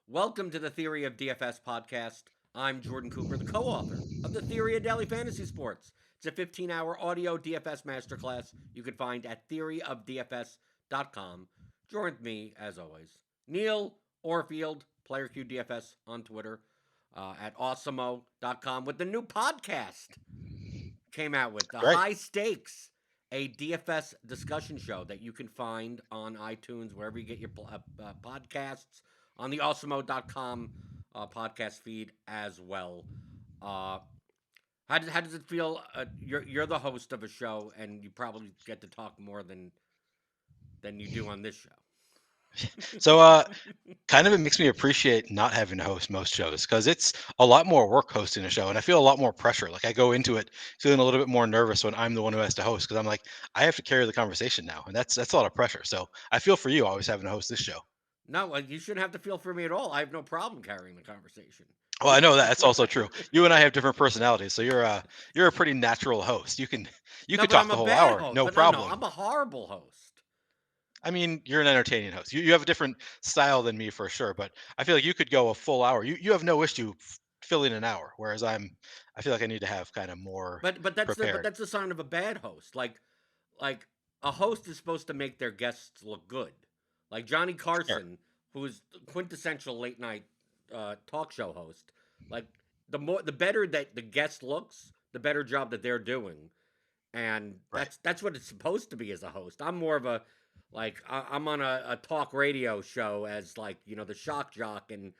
Welcome to the Theory of DFS podcast. I'm Jordan Cooper, the co-author of the Theory of Daily Fantasy Sports. It's a 15-hour audio DFS masterclass you can find at theoryofdfs.com. Join with me, as always, Neil Orfield, PlayerQDFS on Twitter, at awesomeo.com with the new podcast came out with the Great. High Stakes, a DFS discussion show that you can find on iTunes, wherever you get your podcasts, on the awesomeo.com podcast feed as well. Uh, how does it feel? You're the host of a show, and you probably get to talk more than you do on this show. So, kind of it makes me appreciate not having to host most shows because it's a lot more work hosting a show, and I feel a lot more pressure. Like I go into it feeling a little bit more nervous when I'm the one who has to host because I'm like, I have to carry the conversation now, and that's a lot of pressure. So I feel for you always having to host this show. No, you shouldn't have to feel for me at all. I have no problem carrying the conversation. Well, I know that that's also true. You and I have different personalities, so you're a pretty natural host. You No, could but talk I'm the a whole bad hour, host. no But no, problem. I'm a horrible host. I mean, you're an entertaining host. You have a different style than me for sure, but I feel like you could go a full hour. You have no issue filling an hour, whereas I feel like I need to have kind of more But prepared. that's the sign of a bad host. Like a host is supposed to make their guests look good. Like Johnny Sure. Carson, who is the quintessential late night talk show host. Like the better that the guest looks, the better job that they're doing, and Right. that's what it's supposed to be as a host. I'm more of a I'm on a talk radio show as the shock jock and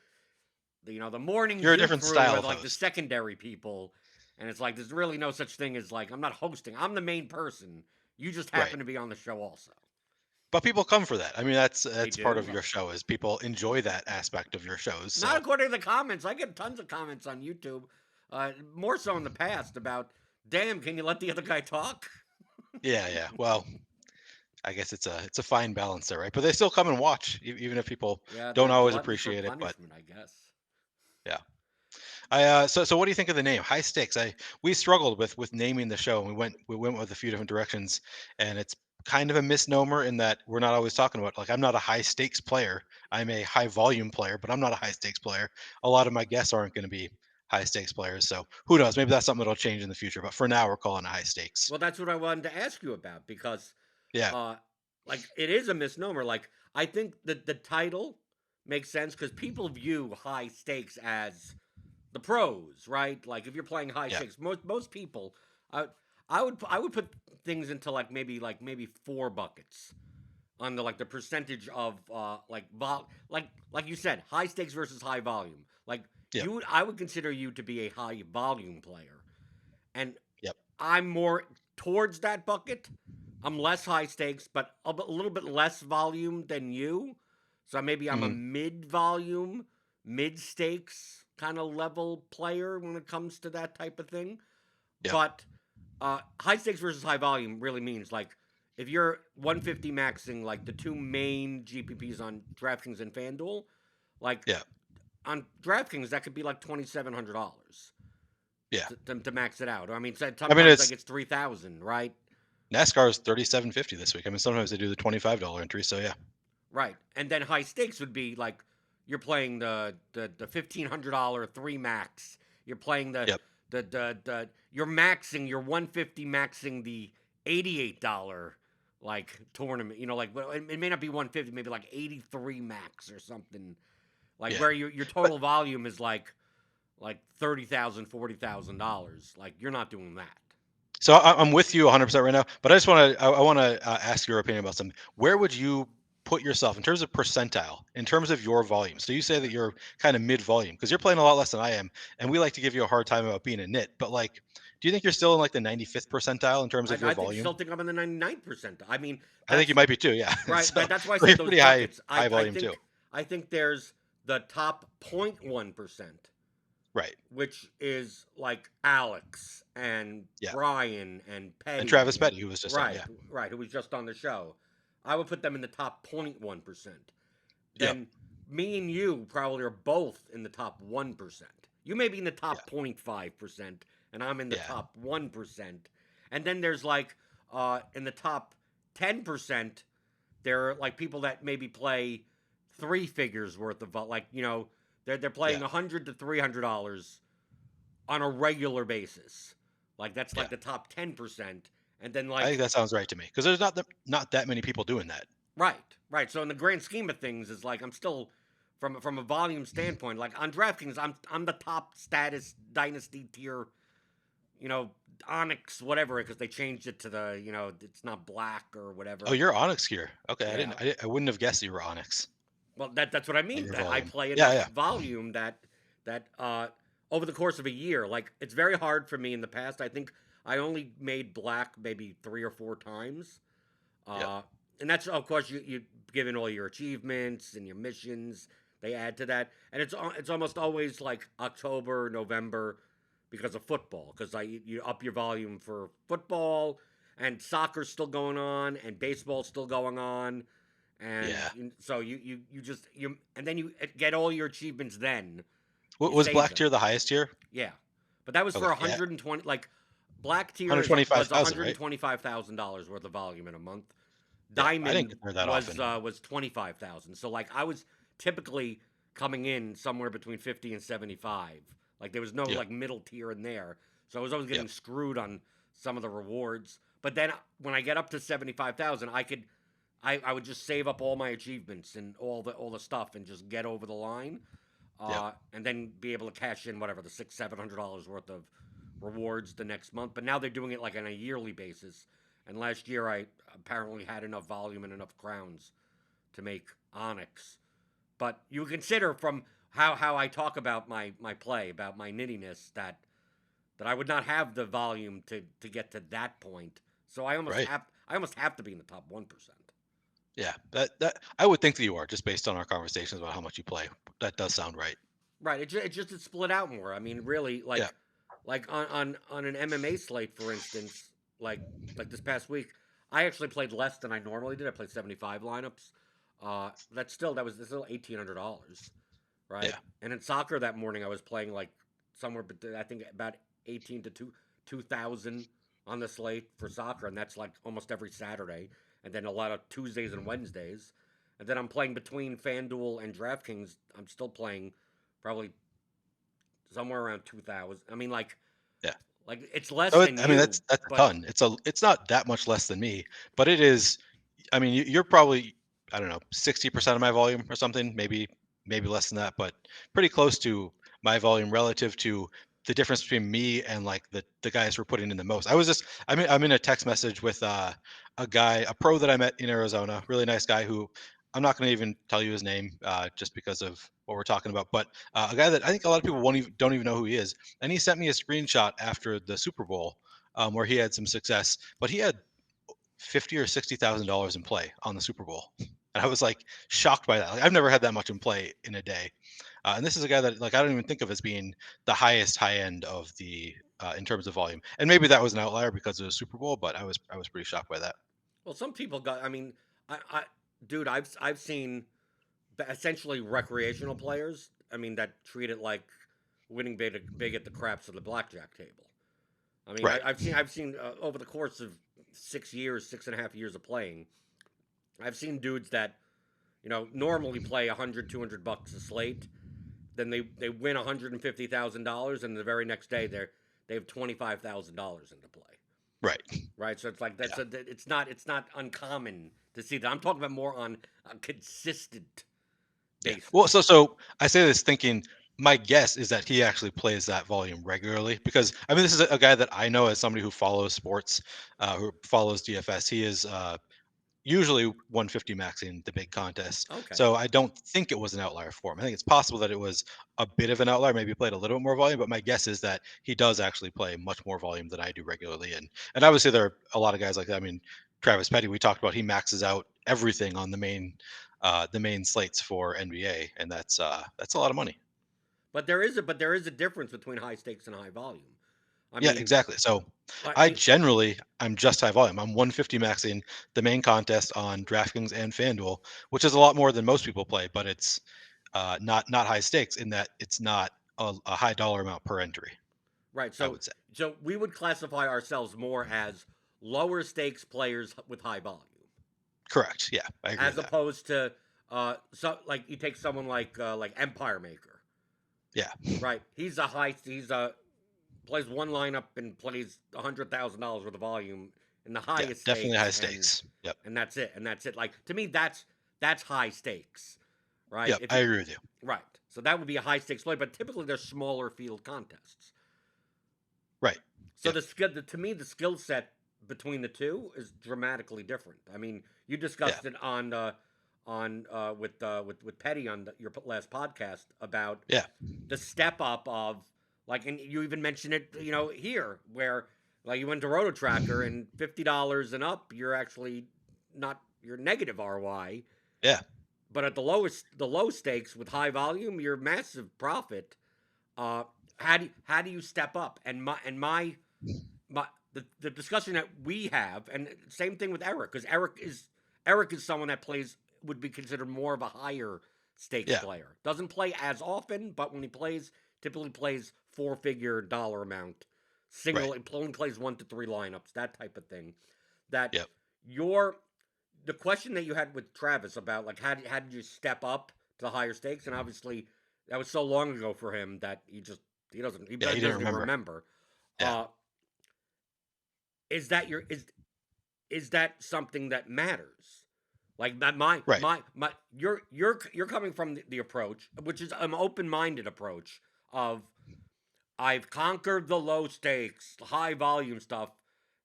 the morning You're a zoo different crew style with of like the host. secondary people, and it's like there's really no such thing as I'm not hosting. I'm the main person. You just Right. happen to be on the show also. But people come for that. I mean, They that's part of do. your show is people enjoy that aspect of your shows. Not So, according to the comments. I get tons of comments on YouTube, more so in the past about, damn, can you let the other guy talk? yeah, yeah. Well, I guess it's a fine balance there, right? But they still come and watch even if people Yeah, don't they're always gluttons for appreciate it, but punishment, I guess. yeah. So what do you think of the name High Stakes? We struggled with naming the show, and we went with a few different directions, and it's kind of a misnomer in that we're not always talking about, like, I'm not a high stakes player. I'm a high volume player, but I'm not a high stakes player. A lot of my guests aren't going to be high stakes players, so who knows? Maybe that's something that'll change in the future. But for now, we're calling it high stakes. Well, that's what I wanted to ask you about because, Yeah, uh, it is a misnomer. Like, I think that the title makes sense because people view high stakes as the pros, right? Like, if you're playing high yeah, stakes, most people, I, I would put things into maybe four buckets on the percentage of like you said, high stakes versus high volume. Like yep, I would consider you to be a high volume player, and yep, I'm more towards that bucket. I'm less high stakes, but a little bit less volume than you. So maybe I'm a hmm, mid volume, mid stakes kind of level player when it comes to that type of thing. yep, But high stakes versus high volume really means if you're 150 maxing the two main GPPs on DraftKings and FanDuel, like yeah, on DraftKings that could be like $2,700 yeah. to max it out. I mean, I mean, sometimes it's it's 3,000, right? NASCAR's 37.50 this week. I mean, sometimes they do the $25 entry. So yeah, Right, and then high stakes would be like you're playing the $1,500 three max. You're playing yep, you're maxing your 150 maxing the $88 tournament. It may not be 150, maybe like 83 max or something. Like yeah. where your But total volume is like $30,000, $40,000. Like you're not doing that. So I'm with you 100% right now, but I want to ask your opinion about something. Where would you put yourself in terms of percentile, in terms of your volume? So you say that you're kind of mid volume because you're playing a lot less than I am, and we like to give you a hard time about being a nit. But like, do you think you're still in like the 95th percentile in terms of your I think volume? still think I'm in the 99%. I mean, I think you that's might be too. Yeah. right. So, That's why I so you're said those pretty high buckets. high volume too. I think there's the top 0.1%, Right. which is like Alex and Yeah. Brian and And Travis Petty and Petty, who was just on. right, Yeah. right, who was just on the show. I would put them in the top 0.1%. Yep. Then me and you probably are both in the top 1%. You may be in the Yeah. top 0.5%, and I'm in the Yeah. top 1%. And then there's in the top 10%, there are like people that maybe play three figures worth of like they're playing Yeah, $100 to $300 on a regular basis. Like that's yeah. like the top 10%, and then I think like that sounds right to me because there's not that many people doing that. right. So in the grand scheme of things, is like I'm still from a volume standpoint, like on DraftKings, I'm the top status dynasty tier, you know, Onyx whatever because they changed it to the it's not black or Oh, whatever. you're Onyx here. Okay, Yeah. I wouldn't have guessed you were Onyx Well, that's what I on mean. your That I volume. play Yeah, enough yeah, volume that over the course of a year, like it's very hard for me in the past. I think I only made black maybe 3 or 4 times, yep, uh, and that's of course you given all your achievements and your missions. They add to that, and it's almost always like October, November, because of football. Because you up your volume for football, and soccer's still going on, and baseball's still going on, and yeah. so you just and then you get all your achievements. Then you Was save Black them, Tier the highest tier? yeah. But that was for Okay, yeah, 120. Like black tier was 125,000, right? $125,000 worth of volume in a month. Yeah, I didn't Diamond get there that often. was 25,000. So like I was typically coming in somewhere between 50 and 75. Like there was no Yeah, like middle tier in there. So I was always yep, getting screwed on some of the rewards. But then when I get up to 75,000, I would just save up all my achievements and all the stuff and just get over the line, yep. and then be able to cash in whatever the $600-700 worth of rewards the next month. But now they're doing it like on a yearly basis. And last year I apparently had enough volume and enough crowns to make Onyx. But you consider from how I talk about my play, about my nittiness, that I would not have the volume to get to that point. So Right. I almost have to be in the top 1%. Yeah, that I would think that you are just based on our conversations about how much you play. That does sound right. Right. It's split out more. I mean, really, Yeah, like on an MMA slate, for instance, like this past week, I actually played less than I normally did. I played 75 lineups. That's still $1,800, right? yeah, And in soccer that morning, I was playing like somewhere, I think about 18 to 2,000 on the slate for soccer, and that's like almost every Saturday, and then a lot of Tuesdays and Wednesdays, and then I'm playing between FanDuel and DraftKings. I'm still playing probably somewhere around 2,000. I mean, yeah. like it's less So than I mean, you, that's a but ton. It's not that much less than me, but it is. I mean, you're probably, I don't know, 60% of my volume or something, maybe less than that, but pretty close to my volume relative to the difference between me and like the guys who are putting in the most. I'm in a text message with a guy, a pro that I met in Arizona, really nice guy who I'm not going to even tell you his name just because of what we're talking about, but a guy that I think a lot of people don't even know who he is, and he sent me a screenshot after the Super Bowl where he had some success, but he had 50 or $60,000 in play on the Super Bowl. And I was like shocked by that. Like, I've never had that much in play in a day. And this is a guy that like I don't even think of as being the highest high end of the in terms of volume. And maybe that was an outlier because of the Super Bowl, but I was pretty shocked by that. well, some people got. I mean, I dude, I've seen essentially recreational players. I mean, that treat it like winning big at the craps of the blackjack table. I mean, Right. I've seen over the course of 6 years, 6.5 years of playing, I've seen dudes that normally play 100, 200 bucks a slate. Then they win $150,000, and the very next day they have $25,000 into play. Right. Right, so it's like Yeah. it's not uncommon to see that. I'm talking about more on a consistent Yeah. Well, basis. so I say this thinking my guess is that he actually plays that volume regularly because I mean this is a guy that I know as somebody who follows sports, who follows DFS. He is usually 150 maxing the big contests. Okay. So I don't think it was an outlier for him. I think it's possible that it was a bit of an outlier, maybe played a little bit more volume, but my guess is that he does actually play much more volume than I do regularly. And obviously there are a lot of guys like that. I mean, Travis Petty, we talked about, he maxes out everything on the main slates for NBA, and that's a lot of money. But there is a difference between high stakes and high volume. I Yeah, mean, exactly. So I I mean, generally I'm just high volume. I'm 150 maxing the main contest on DraftKings and FanDuel, which is a lot more than most people play, but it's not high stakes in that it's not a high dollar amount per entry, right. I So would say. so we would classify ourselves more as lower stakes players with high volume, Correct. Yeah, I agree as with that. opposed to So like you take someone like Empire Maker, Yeah. right? He's plays one lineup and plays $100,000 worth of volume in the Yeah. highest Definitely high stakes, stakes. Yep. and that's it, and that's it. Like to me, that's high stakes, right? Yep. If I you agree with you. right, so that would be a high stakes play, but typically they're smaller field contests. Right. So Yep. to me, the skill set between the two is dramatically different. I mean, you Yeah. discussed it with Petty on your last podcast about Yeah. the step up of like, and you even mentioned it, here where like you went to Roto Tracker and $50 and up, you're actually not you're negative ROI, Yeah. but at the low stakes with high volume, you're massive profit. Uh, how do you step up? And my the discussion that we have, and same thing with Eric, because Eric is someone that plays would be considered more of a higher stakes Yeah. player. Doesn't play as often, but when he plays, typically plays four-figure dollar amount, Right. only plays 1 to 3 lineups, that type of thing. That Yep. your the question that you had with Travis about like how did you step up to the higher stakes, and obviously that was so long ago for him that he Yeah. He doesn't didn't even remember. remember. Yeah. Uh, is that your is that something that matters? Like Right. you're coming from the approach, which is an open minded approach of I've conquered the low stakes, high volume stuff.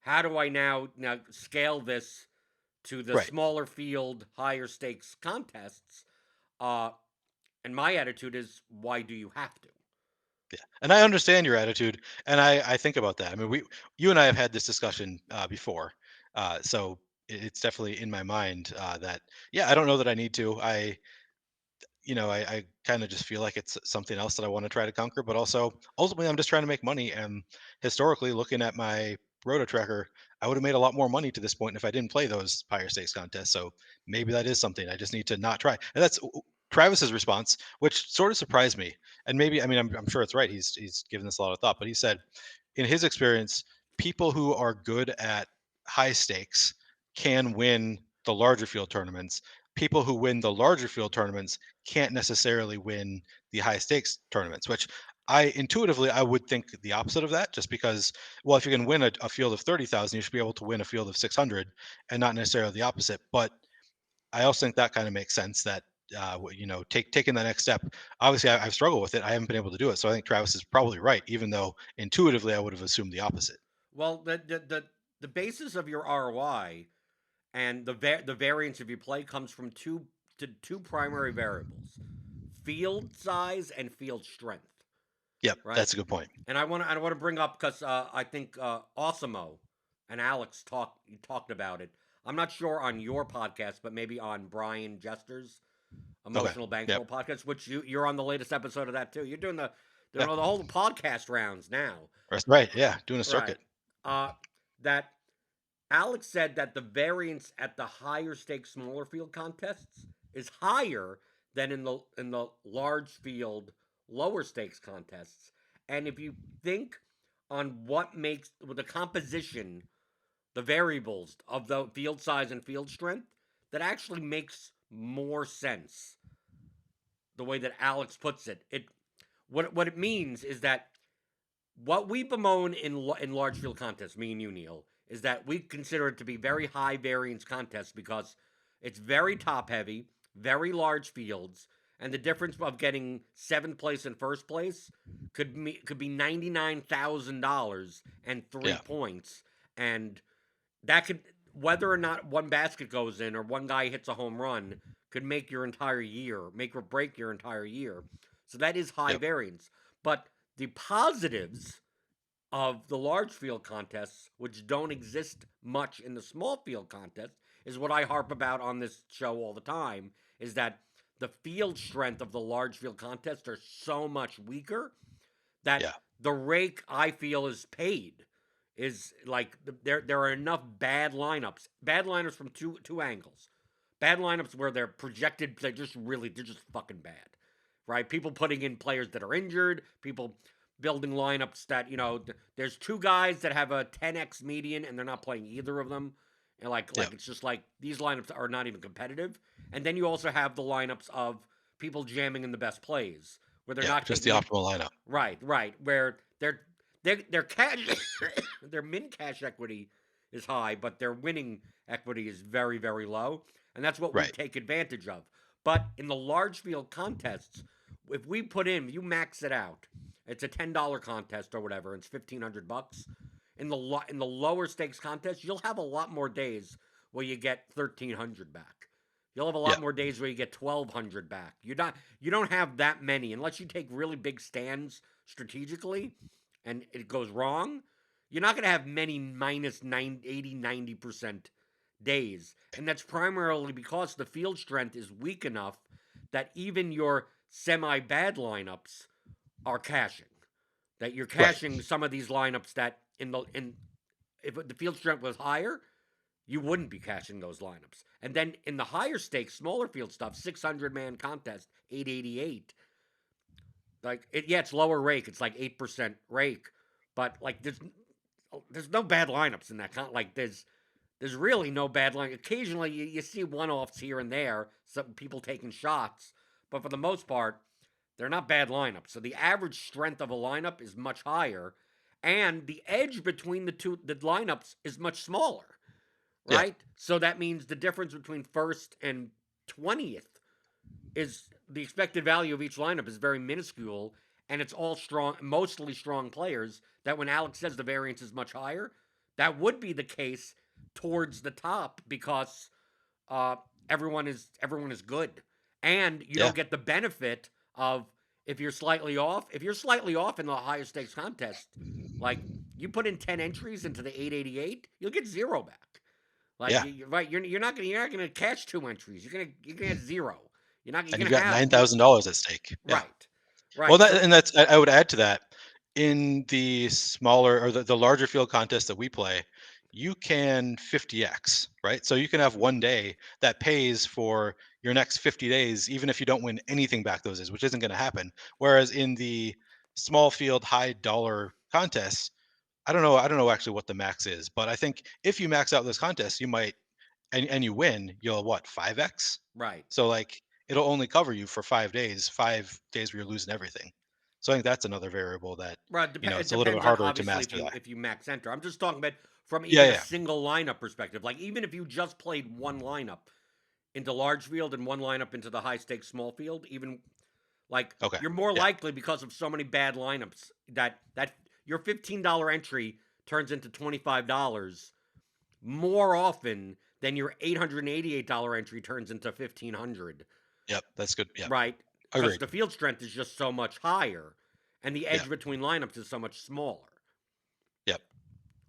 How do I now scale this to the Right. smaller field, higher stakes contests? Uh, and my attitude is, why do you have to? Yeah, and I understand your attitude, and I think about that. I mean, you and I have had this discussion before, so it's definitely in my mind that yeah, I don't know that I need to. I kind of just feel like it's something else that I want to try to conquer, but also ultimately I'm just trying to make money. And historically, looking at my roto tracker, I would have made a lot more money to this point if I didn't play those higher stakes contests. So maybe that is something I just need to not try. And that's Travis's response, which sort of surprised me. And maybe, I mean, I'm sure it's right. He's given this a lot of thought, but he said, in his experience, people who are good at high stakes can win the larger field tournaments. People who win the larger field tournaments can't necessarily win the high stakes tournaments, which I would think the opposite of that, just because, well, if you can win a field of 30,000, you should be able to win a field of 600 and not necessarily the opposite. But I also think that kind of makes sense that, taking the next step. Obviously, I've struggled with it. I haven't been able to do it. So I think Travis is probably right, even though intuitively I would have assumed the opposite. Well, the basis of your ROI and the variance of your play comes from two primary variables: field size and field strength. Yep, Right. that's a good point. And I want to bring up because I think Osimo and Alex talked about it. I'm not sure on your podcast, but maybe on Brian Jester's Okay. Emotional Yep. Bankroll podcast, which you're on the latest episode of that too. You're doing Yeah. the whole podcast rounds now. That's right. Yeah. Doing a Right. circuit. That Alex said that the variance at the higher stakes smaller field contests is higher than in the large field lower stakes contests. And if you think on what makes the composition, the variables of the field size and field strength, that actually makes more sense the way that Alex puts it. What it means is that what we bemoan in large field contests, me and you, Neil, is that we consider it to be very high variance contests because it's very top heavy, very large fields, and the difference of getting seventh place and first place could be $99,000 and three Yeah. points, and that could, whether or not one basket goes in or one guy hits a home run, could make your entire year, make or break your entire year. So that is high Yep. variance. But the positives of the large field contests, which don't exist much in the small field contest, is what I harp about on this show all the time, is that the field strength of the large field contests are so much weaker that Yeah. the rake I feel is paid is like there are enough bad lineups from two angles, bad lineups where they're projected, they're just fucking bad, right? People putting in players that are injured, people building lineups that there's two guys that have a 10x median and they're not playing either of them And like Yeah. it's just like these lineups are not even competitive. And then you also have the lineups of people jamming in the best plays where they're Yeah. not Just the taking it optimal lineup. right, where their cash their min cash equity is high, but their winning equity is very, very low. And that's what we Right. take advantage of. But in the large field contests, if we put in, you max it out, it's a $10 contest or whatever, it's $1,500. In the lower stakes contest, you'll have a lot more days where you get 1,300 back. You'll have a Yeah. lot more days where you get 1,200 back. You don't have that many unless you take really big stands strategically and it goes wrong. You're not going to have many minus 90% days. And that's primarily because the field strength is weak enough that even your semi bad lineups are cashing. That you're Right. cashing some of these lineups that in if the field strength was higher, you wouldn't be cashing those lineups. And then in the higher stakes, smaller field stuff, 600-man contest, 888. It's lower rake. It's like 8% rake, but like there's no bad lineups in that like there's really no bad line. Occasionally you see one-offs here and there, some people taking shots, but for the most part, they're not bad lineups. So the average strength of a lineup is much higher, and the edge between the lineups is much smaller, Yeah. right? So that means the difference between first and 20th is the expected value of each lineup is very minuscule, and it's all strong, mostly strong players. That when Alex says the variance is much higher, that would be the case towards the top because uh, everyone is good, and you Yeah. don't get the benefit of if you're slightly off. If you're slightly off in the higher stakes contest, like you put in 10 entries into the 888, you'll get zero back. Like Yeah. right, you're not gonna cash 2 entries. You're gonna get zero. You're And you've gonna got have $9,000 at stake. Yeah. right, Well, right. So that's I would add to that. In the smaller or the larger field contests that we play, you can 50x, right? So you can have one day that pays for your next 50 days, even if you don't win anything back those days, which isn't going to happen. Whereas in the small field, high dollar contests, I don't know actually what the max is, but I think if you max out this contest, you might and you win, you'll what 5x. right, So like it'll only cover you for 5 days, 5 days where you're losing everything. So I think that's another variable that right. It it's a little bit depends on harder to obviously master that. if you max enter. I'm just talking about from Yeah, even a yeah, single lineup perspective. Like even if you just played one lineup into large field and one lineup into the high stakes small field, even like okay, you're more yeah, likely because of so many bad lineups that your $15 entry turns into $25 more often than your $888 entry turns into 1,500, yep, that's good. Yep, right? Because agreed. the field strength is just so much higher and the Yeah, edge between lineups is so much smaller. yep,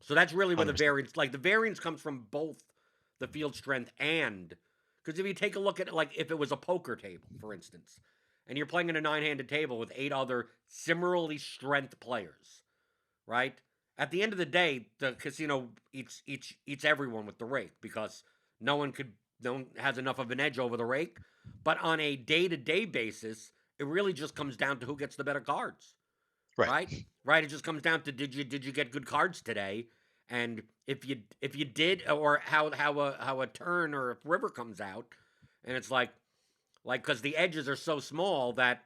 So that's really where the 100%. variance, like the variance comes from both the field strength and, because if you take a look at it, like if it was a poker table, for instance, and you're playing in a nine-handed table with 8 other similarly strength players, right? At the end of the day, the casino eats everyone with the rake because no one has enough of an edge over the rake. But on a day-to-day basis, it really just comes down to who gets the better cards, Right, right? Right. It just comes down to did you get good cards today, and if you did, or how a turn or a river comes out, and it's like because the edges are so small that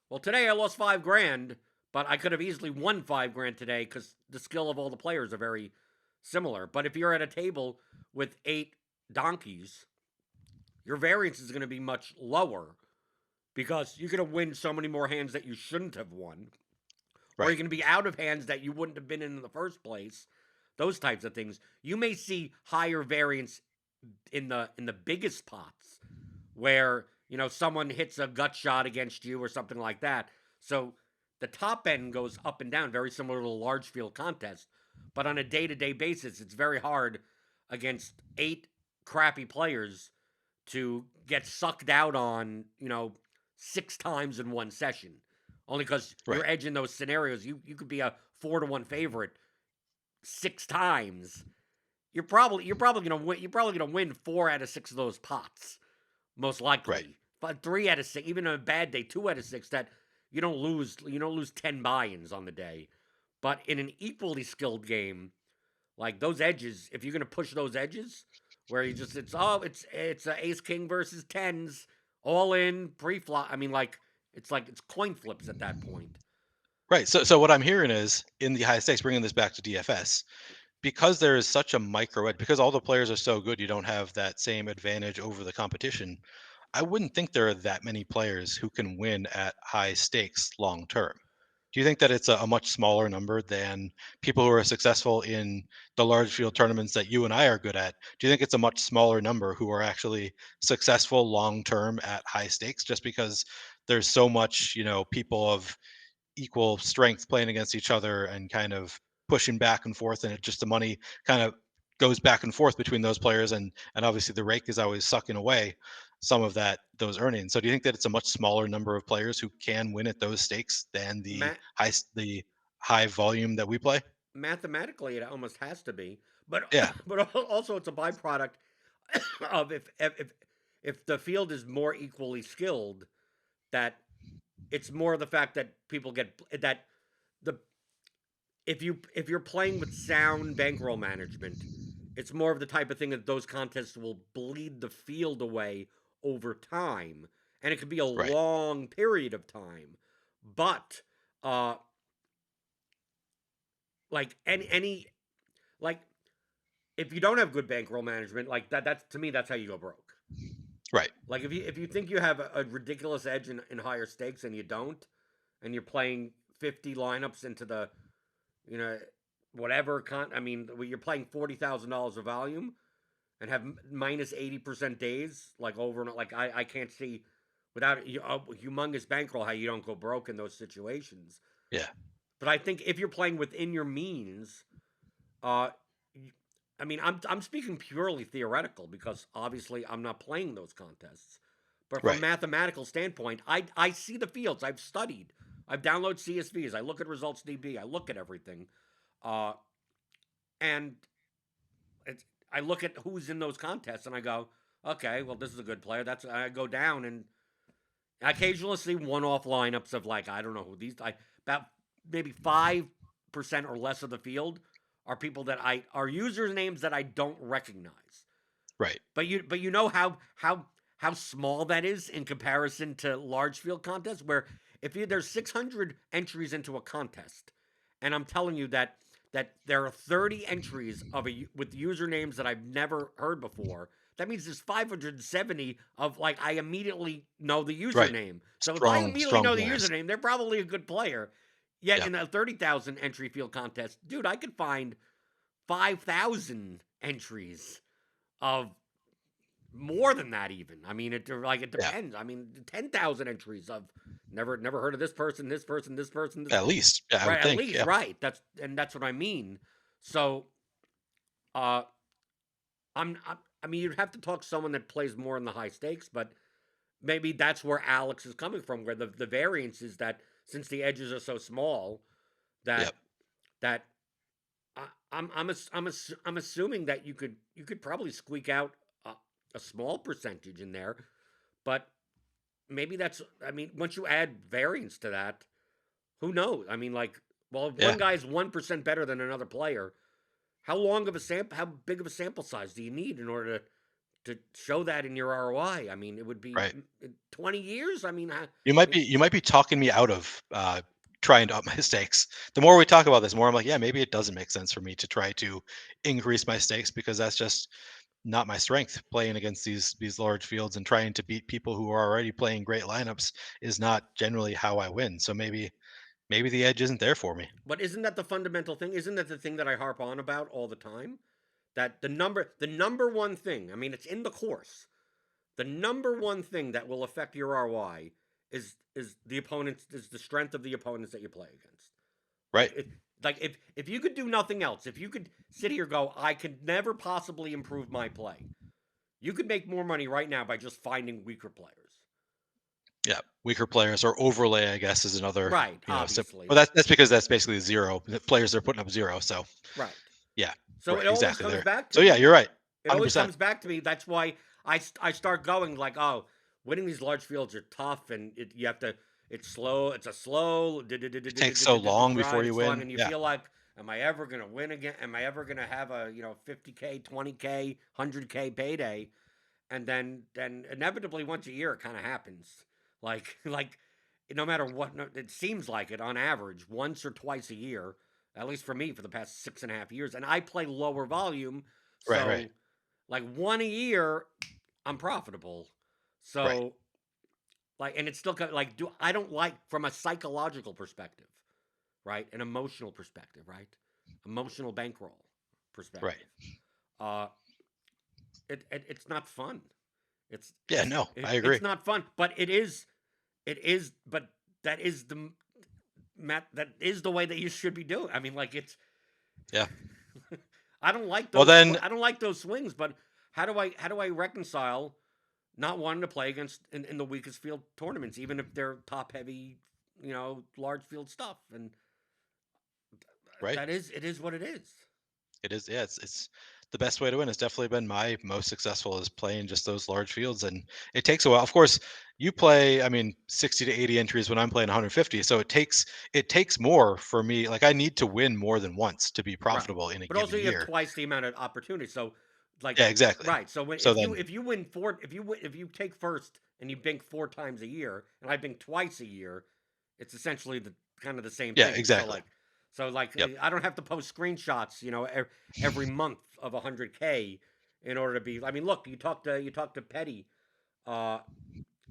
well today I lost 5 grand, but I could have easily won 5 grand today because the skill of all the players are very similar. But if you're at a table with 8 donkeys, your variance is going to be much lower because you're going to win so many more hands that you shouldn't have won, or right, you're going to be out of hands that you wouldn't have been in the first place. Those types of things. You may see higher variance in the biggest pots where someone hits a gut shot against you or something like that. So the top end goes up and down, very similar to a large field contest. But on a day-to-day basis, it's very hard against 8 crappy players to get sucked out on 6 times in one session. Only because right, your edge in those scenarios, you could be a 4-1 favorite 6 times. You're probably gonna win. You're probably gonna win 4 out of 6 of those pots, most right. likely. But 3 out of 6, even on a bad day, 2 out of 6 that you don't lose. You don't lose 10 buy-ins on the day. But in an equally skilled game, like those edges, if you're gonna push those edges, where you just it's a ace king versus tens, all in pre-flop. I mean, like it's coin flips at that point. Right. So what I'm hearing is in the high stakes, bringing this back to DFS, because there is such a micro edge, because all the players are so good, you don't have that same advantage over the competition. I wouldn't think there are that many players who can win at high stakes long term. Do you think that it's a much smaller number than people who are successful in the large field tournaments that you and I are good at? Do you think it's a much smaller number who are actually successful long term at high stakes just because there's so much, people of equal strength playing against each other and kind of pushing back and forth, and it just the money kind of goes back and forth between those players, and obviously the rake is always sucking away some of those earnings. So do you think that it's a much smaller number of players who can win at those stakes than the high volume that we play? Mathematically, it almost has to be, but Yeah. but also it's a byproduct of if the field is more equally skilled, that it's more the fact that people get that the if you're playing with sound bankroll management, it's more of the type of thing that those contests will bleed the field away over time, and it could be a Right. long period of time. But uh, like any like if you don't have good bankroll management, like that's to me that's how you go broke. Right. Like if you think you have a ridiculous edge in higher stakes and you don't, and you're playing 50 lineups into the you know whatever I mean you're playing $40,000 of volume and have minus 80% days like over and like I can't see without a humongous bankroll how you don't go broke in those situations. Yeah. But I think if you're playing within your means, uh, I mean, I'm speaking purely theoretical because obviously I'm not playing those contests. But from a Right. mathematical standpoint, I see the fields. I've studied. I've downloaded CSVs. I look at results DB. I look at everything, uh, and I look at who's in those contests, and I go, okay, well, this is a good player. That's I go down, and I occasionally see one-off lineups of like I don't know who these. About maybe 5% or less of the field are people that are usernames that I don't recognize. Right. But you know how small that is in comparison to large field contests where there's 600 entries into a contest, and I'm telling you that there are 30 entries with usernames that I've never heard before. That means there's 570 of like I immediately know the Right. username. So if I Strong, immediately strong know the players. username, they're probably a good player. Yet Yeah. in a 30,000 entry field contest, dude, I could find 5,000 entries of more than that even. I mean, it Yeah. depends. I mean, 10,000 entries of never heard of this person, this person, this person, this At least. Yeah, I right would at think. least Yeah. right. That's what I mean. So, uh I mean, you'd have to talk to someone that plays more in the high stakes, but maybe that's where Alex is coming from, where the variance is that since the edges are so small, that Yep. that I'm assuming that you could probably squeak out a small percentage in there, but maybe that's I mean once you add variance to that, who knows? I mean like well if Yeah. one guy's 1% better than another player, how big of a sample size do you need in order to show that in your ROI? I mean it would be Right. 20 years. I mean You might be talking me out of trying to up my stakes. The more we talk about this, more I'm like, yeah, maybe it doesn't make sense for me to try to increase my stakes because that's just not my strength. Playing against these large fields and trying to beat people who are already playing great lineups is not generally how I win. So maybe the edge isn't there for me. but isn't that the fundamental thing? Isn't that the thing that I harp on about all the time? That the number one thing, I mean it's in the course. The number one thing that will affect your ROI is the strength of the opponents that you play against. Right. Like if you could do nothing else, if you could sit here and go, I could never possibly improve my play. You could make more money right now by just finding weaker players. Yeah. Weaker players or overlay, I guess, is another, Right, but obviously. that's because that's basically zero. The players are putting up zero. So Right. yeah. So Right. it always Exactly comes there. back to So yeah, me. you're right. It always 100%. comes back to me. That's why I start going like, oh, winning these large fields are tough, and you have to. It's slow. It's a slow It takes so long before grind. you It's long, win. and you Yeah. feel like Am I ever gonna win again? Am I ever gonna have a 50K, 20K, 100K payday? And then inevitably once a year it kind of happens. Like no matter what, it seems like it on average once or twice a year, at least for me for the past 6.5 years. And I play lower volume, Right, right, so like one a year, I'm profitable. right. So like, and it's still like do I don't like from a psychological perspective, right? An emotional perspective, right? Emotional bankroll Right. perspective. Uh, it's not fun. It's Yeah, it's no, I it's agree. not fun, but it is. But that is the that is the way that you should be doing. I mean, like it's. Yeah. I don't like Well, those. then, I don't like those swings. But how do I reconcile not wanting to play against in the weakest field tournaments, even if they're top heavy, large field stuff, and right. that is it is what it is. It is, yeah, it's the best way to win. It's definitely been my most successful is playing just those large fields, and it takes a while. Of course, you play, I mean, 60 to 80 entries when I'm playing 150, so it takes more for me. Like I need to win more than once to be Right. profitable in a But also given you have year. twice the amount of opportunity. So like Yeah, exactly. right. So when So if you then, if you win four if you take first and you bink four times a year and I bink twice a year, it's essentially the kind of the same yeah, thing. exactly. So like Yep. I don't have to post screenshots, every month of 100K in order to be. I mean, look, you talked to Petty uh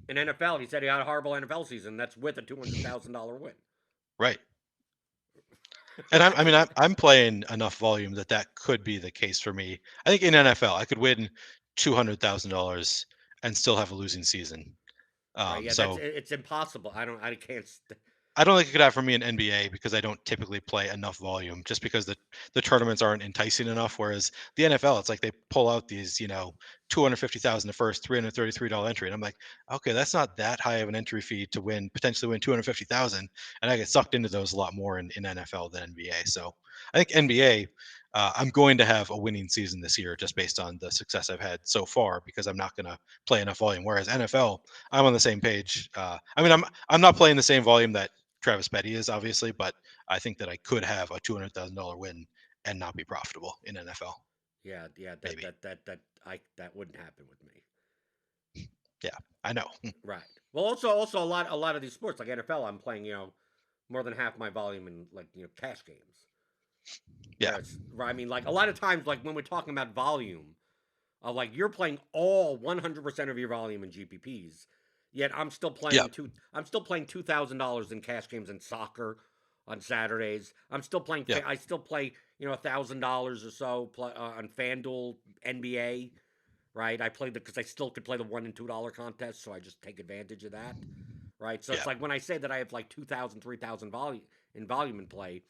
in NFL. He said he had a horrible NFL season. That's with a $200,000 win. Right. And I Right. mean, I'm playing enough volume that that could be the case for me. I think in NFL, I could win $200,000 and still have a losing season. Right. Yeah, So it's impossible. I can't. I don't think it could have for me in NBA because I don't typically play enough volume just because the tournaments aren't enticing enough. Whereas the NFL, it's like they pull out these, 250,000 the first, $333 entry. And I'm like, okay, that's not that high of an entry fee to potentially win 250,000. And I get sucked into those a lot more in NFL than NBA. So I think NBA, I'm going to have a winning season this year just based on the success I've had so far because I'm not going to play enough volume. Whereas NFL, I'm on the same page. I mean, I'm not playing the same volume that Travis Petty is obviously, but I think that I could have a $200,000 win and not be profitable in NFL. Yeah, yeah, that Maybe. that that that I that wouldn't happen with me. Yeah, I know. Right. Well, also a lot of these sports like NFL, I'm playing more than half my volume in like cash games. Yeah. Whereas, right, I mean, like a lot of times, like when we're talking about volume, like you're playing all 100% of your volume in GPPs, yet Yeah. I'm still playing $2,000 in cash games in soccer on Saturdays. Yeah. I still play $1,000 or so on FanDuel NBA. Right, I played because I still could play the $1 and $2 contest, so I just take advantage of that. Right, so Yeah. it's like when I say that I have like 2,000, 3,000 volume in play,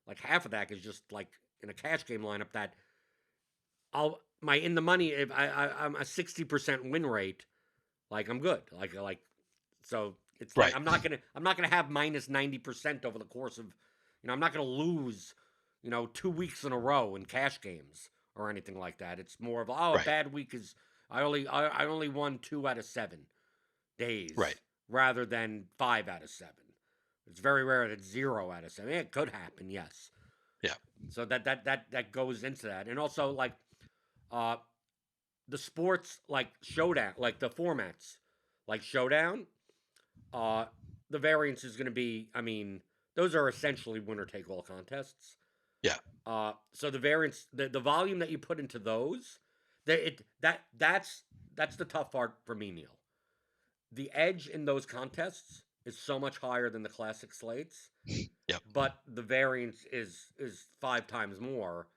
like half of that is just like in a cash game lineup that I'll my in the money if I'm a 60% win rate, like I'm good. So it's like Right. I'm not gonna have minus 90% over the course of I'm not gonna lose 2 weeks in a row in cash games or anything like that. It's more of a Right. bad week is I only won 2 out of 7 days Right. rather than 5 out of 7. It's very rare that 0 out of 7. It could happen, yes. Yeah. So that goes into that, and also like uh the sports like showdown, like the formats, like showdown. Uh, the variance is going to be. I mean, those are essentially winner take all contests. Yeah. So the variance, the volume that you put into those, that's the tough part for me, Neil. The edge in those contests is so much higher than the classic slates, Yep. but the variance is 5 times more.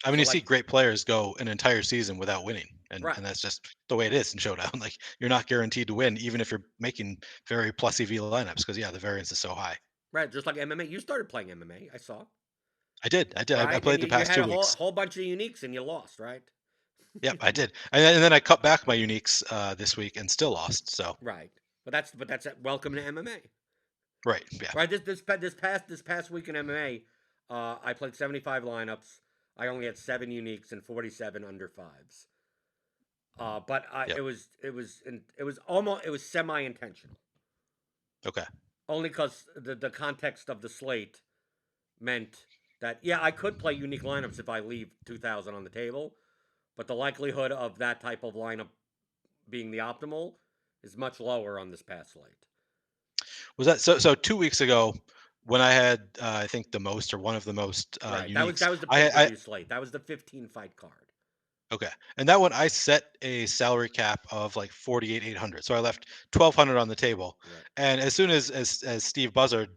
I mean, So you see like great players go an entire season without winning, and right, and that's just the way it is in Showdown. Like you're not guaranteed to win, even if you're making very plus EV lineups, because yeah, the variance is so high. right, just like MMA. You started playing MMA. I saw. I did. I did. I Right, and played you, the you past had a two whole weeks. whole bunch of uniques and you lost, right? Yep, I did. And then I cut back my uniques this week and still lost. So Right, but that's welcome to MMA. right. Yeah. Right, this past week in MMA, I played 75 lineups. I only had 7 uniques and 47 under fives. But Yep. it was semi intentional. Okay. Only because the context of the slate meant that yeah, I could play unique lineups if I leave 2,000 on the table, but the likelihood of that type of lineup being the optimal is much lower on this past slate. Was that so? So 2 weeks ago, when I had I think the most or one of the most Right. uniques, That was the I pay-per-view slate. That was the 15 fight card. okay, and that one I set a salary cap of like 48,800, so I left 1,200 on the table. Right. And as soon as Steve Buzzard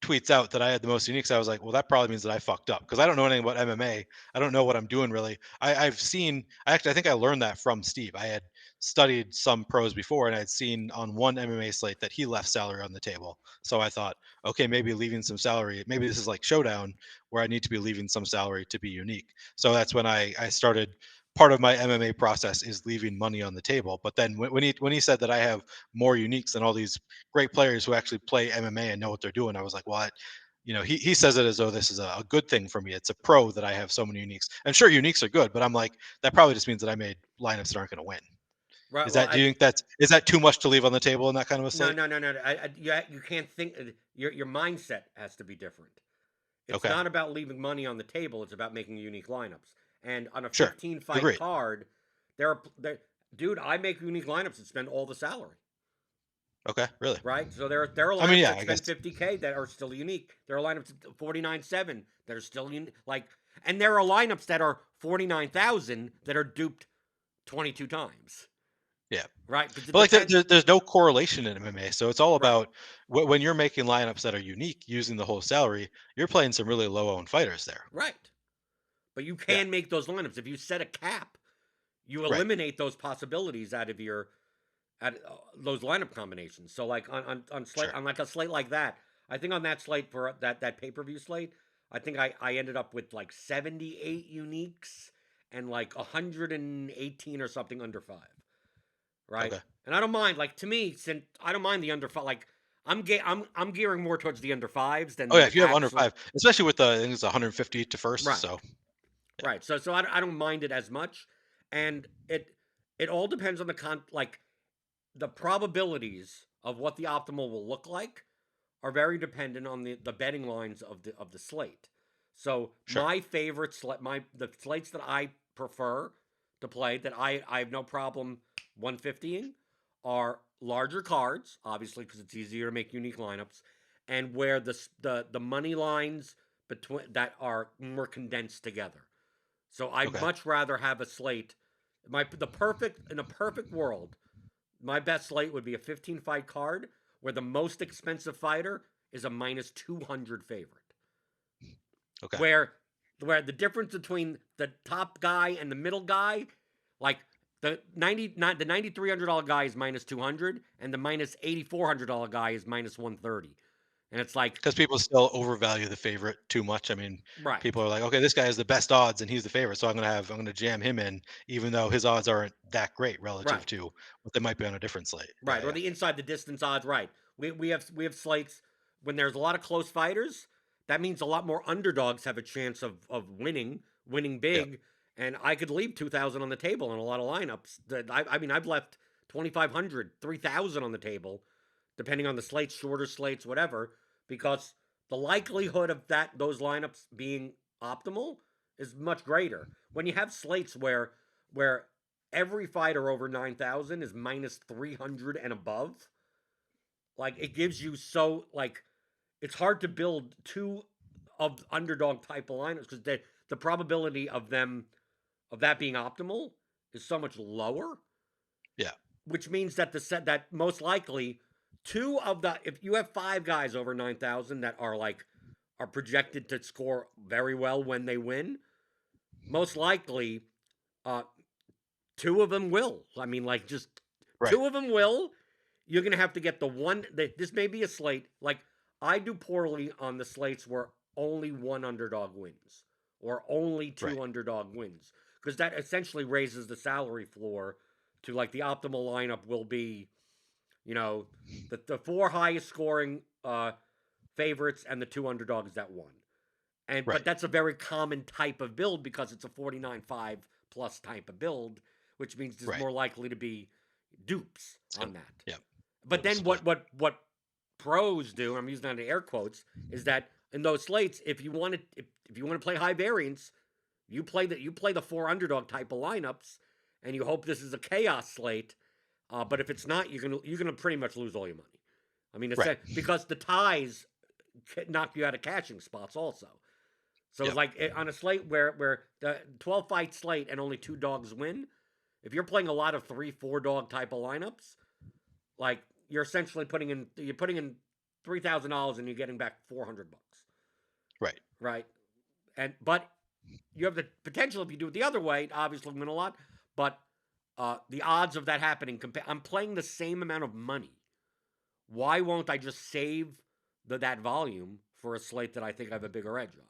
tweets out that I had the most uniques, I was like, well, that probably means that I fucked up because I don't know anything about MMA. I don't know what I'm doing really. I've seen. I think I learned that from Steve. I had studied some pros before, and I'd seen on one MMA slate that he left salary on the table. So I thought, okay, maybe leaving some salary. Maybe this is like Showdown, where I need to be leaving some salary to be unique. So that's when I started. Part of my MMA process is leaving money on the table. But then when he said that I have more uniques than all these great players who actually play MMA and know what they're doing, I was like, well, he says it as though this is a good thing for me. It's a pro that I have so many uniques. And sure, uniques are good, but I'm like, that probably just means that I made lineups that aren't going to win. Right. Is Well, that? Do you think is that too much to leave on the table in that kind of a no, slate? no, no, no. You can't think. Your mindset has to be different. It's Okay, not about leaving money on the table. It's about making unique lineups. And on a sure, 15 fight agreed. card, dude, I make unique lineups and spend all the salary. Okay, really. Right. So there are I mean, lineups yeah, that I spend guess 50K that are still unique. There are lineups at 49.7 that are still unique. And there are lineups that are 49,000 that are duped 22 times. yeah. Right. Because it But like depends. there's no correlation in MMA, so it's all Right. about when you're making lineups that are unique using the whole salary. You're playing some really low owned fighters there. Right. But you Yeah, can make those lineups. If you set a cap, you right. eliminate those possibilities out of your at those lineup combinations. So like on slate Sure. on like a slate like that, I think on that slate for that pay-per-view slate, I think I ended up with like 78 uniques and like 118 or something under 5, right? Okay. And I don't mind, like, to me, since I don't mind the under 5, like I'm gearing more towards the under 5s than Oh yeah, the if you have under actual. 5, especially with the I think it's 150 to first. Right. So yeah, Right. So I don't mind it as much, and it all depends on like the probabilities of what the optimal will look like are very dependent on the betting lines of the slate. So sure. my favorite the slates that I prefer to play that I have no problem 150ing are larger cards, obviously because it's easier to make unique lineups, and where the money lines between that are more condensed together. So I'd Okay. much rather have a slate. In a perfect world, my best slate would be a 15 fight card where the most expensive fighter is a minus 200 favorite. Okay. Where the difference between the top guy and the middle guy, like the $9,300 guy is minus 200 and the minus $8,400 guy is minus 130. And it's like, Because people still overvalue the favorite too much. I mean, people right. are like, okay, this guy has the best odds and he's the favorite, so I'm gonna jam him in, even though his odds aren't that great relative Right. to what they might be on a different slate. Right. Yeah, Or yeah, the inside the distance odds, right. We have slates when there's a lot of close fighters, that means a lot more underdogs have a chance of winning yeah. big. And I could leave 2,000 on the table in a lot of lineups. I mean, I've left 2,500, 3,000 on the table, depending on the slates, shorter slates, whatever, because the likelihood of those lineups being optimal is much greater. When you have slates where every fighter over 9,000 is minus 300 and above, like it gives you it's hard to build two of underdog type of lineups because the probability of that being optimal is so much lower, Yeah. which means that the set that most likely two of the if you have five guys over 9,000 that are projected to score very well when they win, most likely uh two of them will. I mean, like, just Right. two of them will. You're gonna have to get the one. This may be a slate. Like, I do poorly on the slates where only one underdog wins or only Right. two underdog wins, because that essentially raises the salary floor to, like, the optimal lineup will be, you know, the four highest scoring favorites and the two underdogs that won. But Right. that's a very common type of build because it's a 49.5 plus type of build, which means there's Right. more likely to be dupes It's on gonna that. yeah, But gonna be then split. what pros do, I'm using that in air quotes, is that in those slates, if you want to play high variance, you play the four underdog type of lineups, and you hope this is a chaos slate. But if it's not, you're gonna pretty much lose all your money. I mean, Right. because the ties knock you out of cashing spots also. So it's Yep. like on a slate where the 12 fight slate and only 2 dogs win. If you're playing a lot of 3-4 dog type of lineups, like you're essentially putting in $3,000 and you're getting back $400, Right. right? But you have the potential if you do it the other way, obviously win a lot. But the odds of that happening, I'm playing the same amount of money. Why won't I just save that volume for a slate that I think I have a bigger edge on?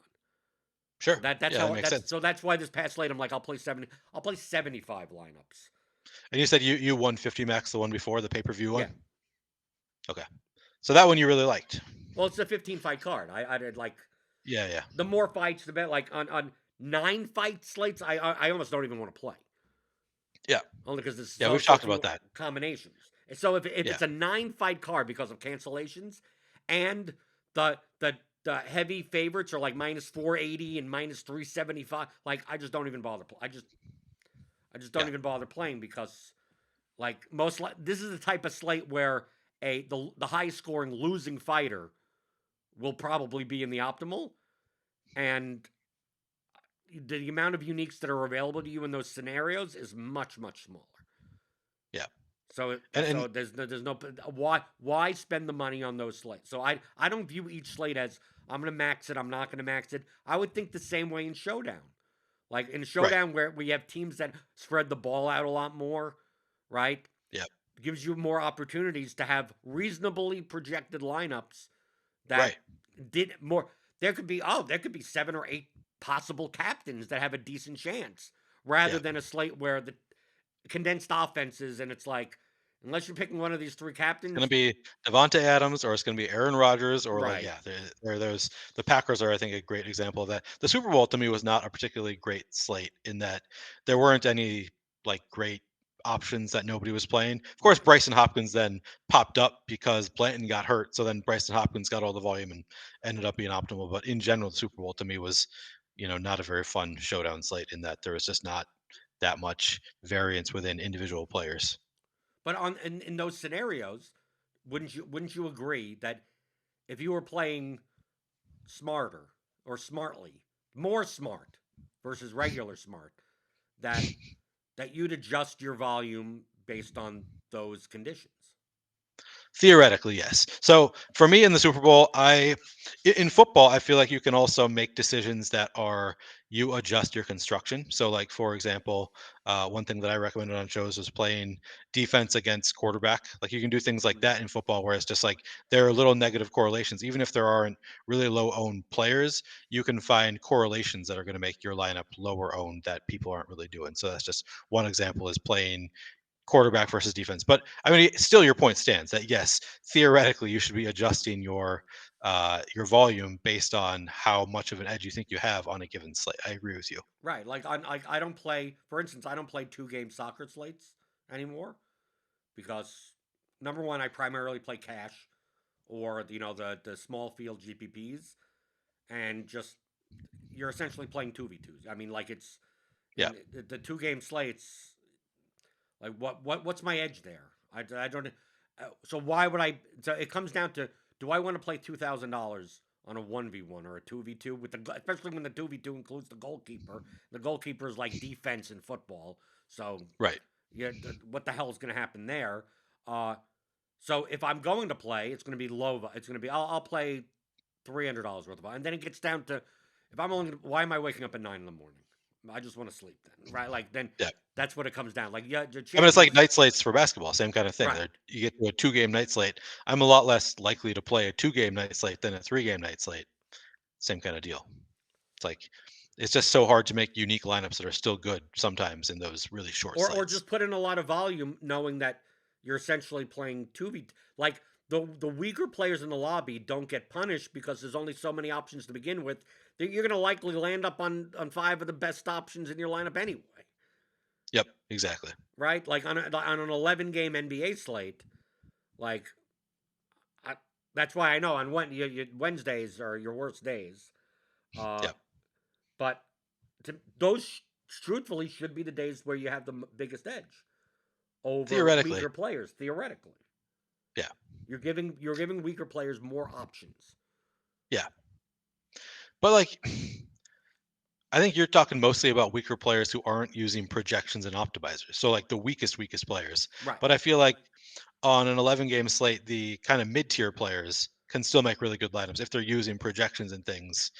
Sure. So that's Yeah, that how makes sense. that's why this past slate I'm like I'll play 75 lineups. And you said you won 50 max the one before the pay-per-view Yeah. one. Okay. So that one you really liked. Well, it's a 15 fight card. I did like Yeah, yeah. the more fights the better. Like on 9 fight slates, I almost don't even want to play. Yeah. Only because there's Yeah, we've so talked about few that. combinations. And so if Yeah. it's a 9 fight card because of cancellations, and the the the heavy favorites are like -480 and -375, like I just don't even bother. I just don't Yeah. even bother playing because like this is the type of slate where the highest scoring losing fighter will probably be in the optimal, and the amount of uniques that are available to you in those scenarios is much smaller. Yeah. So And so there's no why spend the money on those slates. So I don't view each slate as I'm gonna max it, I'm not gonna max it. I would think the same way in Showdown. Like in right. Showdown where we have teams that spread the ball out a lot more, right? Yeah. Gives you more opportunities to have reasonably projected lineups that Right. did more. There could be 7 or 8 possible captains that have a decent chance, rather Yeah. than a slate where the condensed offenses and it's like unless you're picking one of these 3 It's gonna captains, be Devontae Adams or it's gonna be Aaron Rodgers or like right? yeah, there's the Packers are I think a great example of that. The Super Bowl to me was not a particularly great slate in that there weren't any like great options that nobody was playing. Of course, Right. Bryson Hopkins then popped up because Blanton got hurt, so then Bryson Hopkins got all the volume and ended up being optimal. But in general, the Super Bowl to me was, not a very fun showdown slate in that there was just not that much variance within individual players. But in those scenarios, wouldn't you agree that if you were playing smarter or smartly, more smart versus regular smart, that you'd adjust your volume based on those conditions? Theoretically, yes. So for me in the Super Bowl, in football, I feel like you can also make decisions that are you adjust your construction. So, like for example, one thing that I recommended on shows was playing defense against quarterback. Like you can do things like that in football, where it's just like there are little negative correlations, even if there aren't really low owned players. You can find correlations that are going to make your lineup lower owned that people aren't really doing. So that's just one example is playing quarterback versus defense. But I mean, still, your point stands that yes, theoretically, you should be adjusting your volume based on how much of an edge you think you have on a given slate. I agree with you. Right. Like I don't play. For instance, I don't play 2 game soccer slates anymore because number one, I primarily play cash or the small field GPPs, and just you're essentially playing 2v2s. I mean, like it's Yeah, in the 2 game slates. Like what's my edge there? I don't. So why would I? So it comes down to do I want to play $2,000 on a 1v1 or a 2v2 with especially when the 2v2 includes the goalkeeper. The goalkeeper is like defense in football. So right. yeah, what the hell is going to happen there? Uh, so if I'm going to play, it's going to be low. It's going to be I'll play $300 worth of, and then it gets down to if I'm only why am I waking up at 9 in the morning? I just want to sleep then, right? Like then Yeah. that's what it comes down. Like yeah, your I mean, it's like chances, night slates for basketball, same kind of thing. right? You get to a 2 game night slate. I'm a lot less likely to play a 2 game night slate than a 3 game night slate. Same kind of deal. It's like it's just so hard to make unique lineups that are still good sometimes in those really short Or slates. just put in a lot of volume, knowing that you're essentially playing 2v. Like the weaker players in the lobby don't get punished because there's only so many options to begin with. You're going to likely land up on 5 of the best options in your lineup anyway, Yep, exactly. right? Like on an 11 game NBA slate, like I, That's why I know on Wednesdays are your worst days. Uh, Yeah, but those truthfully should be the days where you have the biggest edge over theoretically, weaker players. Theoretically, yeah, you're giving weaker players more options. yeah. But like, I think you're talking mostly about weaker players who aren't using projections and optimizers. So like the weakest players. Right. But I feel like on an 11 game slate, the kind of mid tier players can still make really good lineups if they're using projections and things.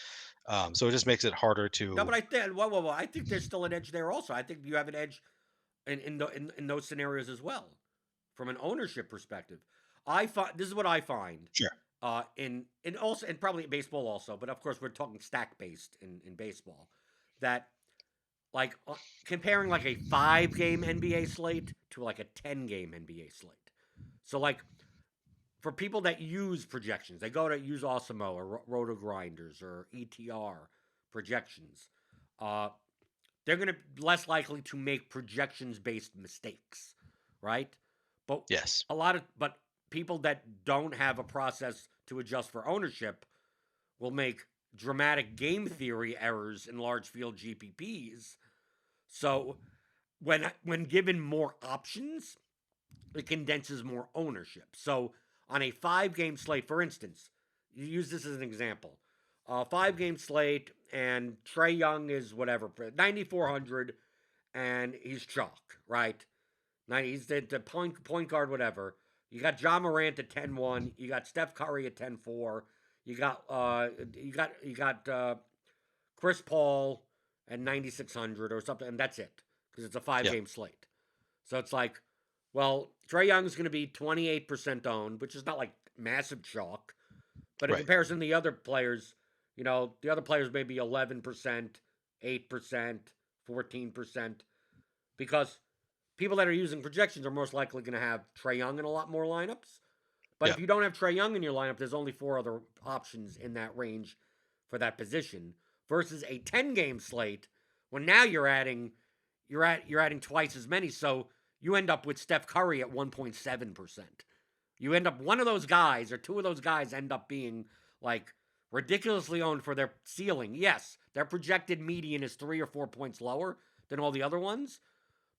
So it just makes it harder No, to. but I think well, I think there's still an edge there also. I think you have an edge in those scenarios as well, from an ownership perspective. I find this is what I find Sure. in also and probably baseball also, but of course we're talking stack based in baseball. That like comparing like a 5 game NBA slate to like a 10 game NBA slate. So like for people that use projections, they go to use Osmo or Roto Grinders or ETR projections. Uh, they're going to be less likely to make projections based mistakes, right? But Yes. but people that don't have a process to adjust for ownership will make dramatic game theory errors in large field GPPs. So when given more options, it condenses more ownership. So on a 5 game slate, for instance, you use this as an example. A 5 game slate, and Trey Young is whatever, 9,400, and he's chalk, right? He's the point guard, whatever. You got John Morant at 10-1. You got Steph Curry at 10-4. You got Chris Paul at 9,600 or something, and that's it because it's a five Yeah. game slate. So it's like, well, Trey Young's going to be 28% owned, which is not like massive chalk, but in Right. comparison to the other players, the other players may be 11%, 8%, 14%, because people that are using projections are most likely going to have Trey Young in a lot more lineups. But Yeah. if you don't have Trey Young in your lineup, there's only 4 other options in that range for that position versus a 10 game slate when now you're adding twice as many. So you end up with Steph Curry at 1.7%. You end up one of those guys or two of those guys end up being like ridiculously owned for their ceiling. Yes, their projected median is 3 or 4 points lower than all the other ones,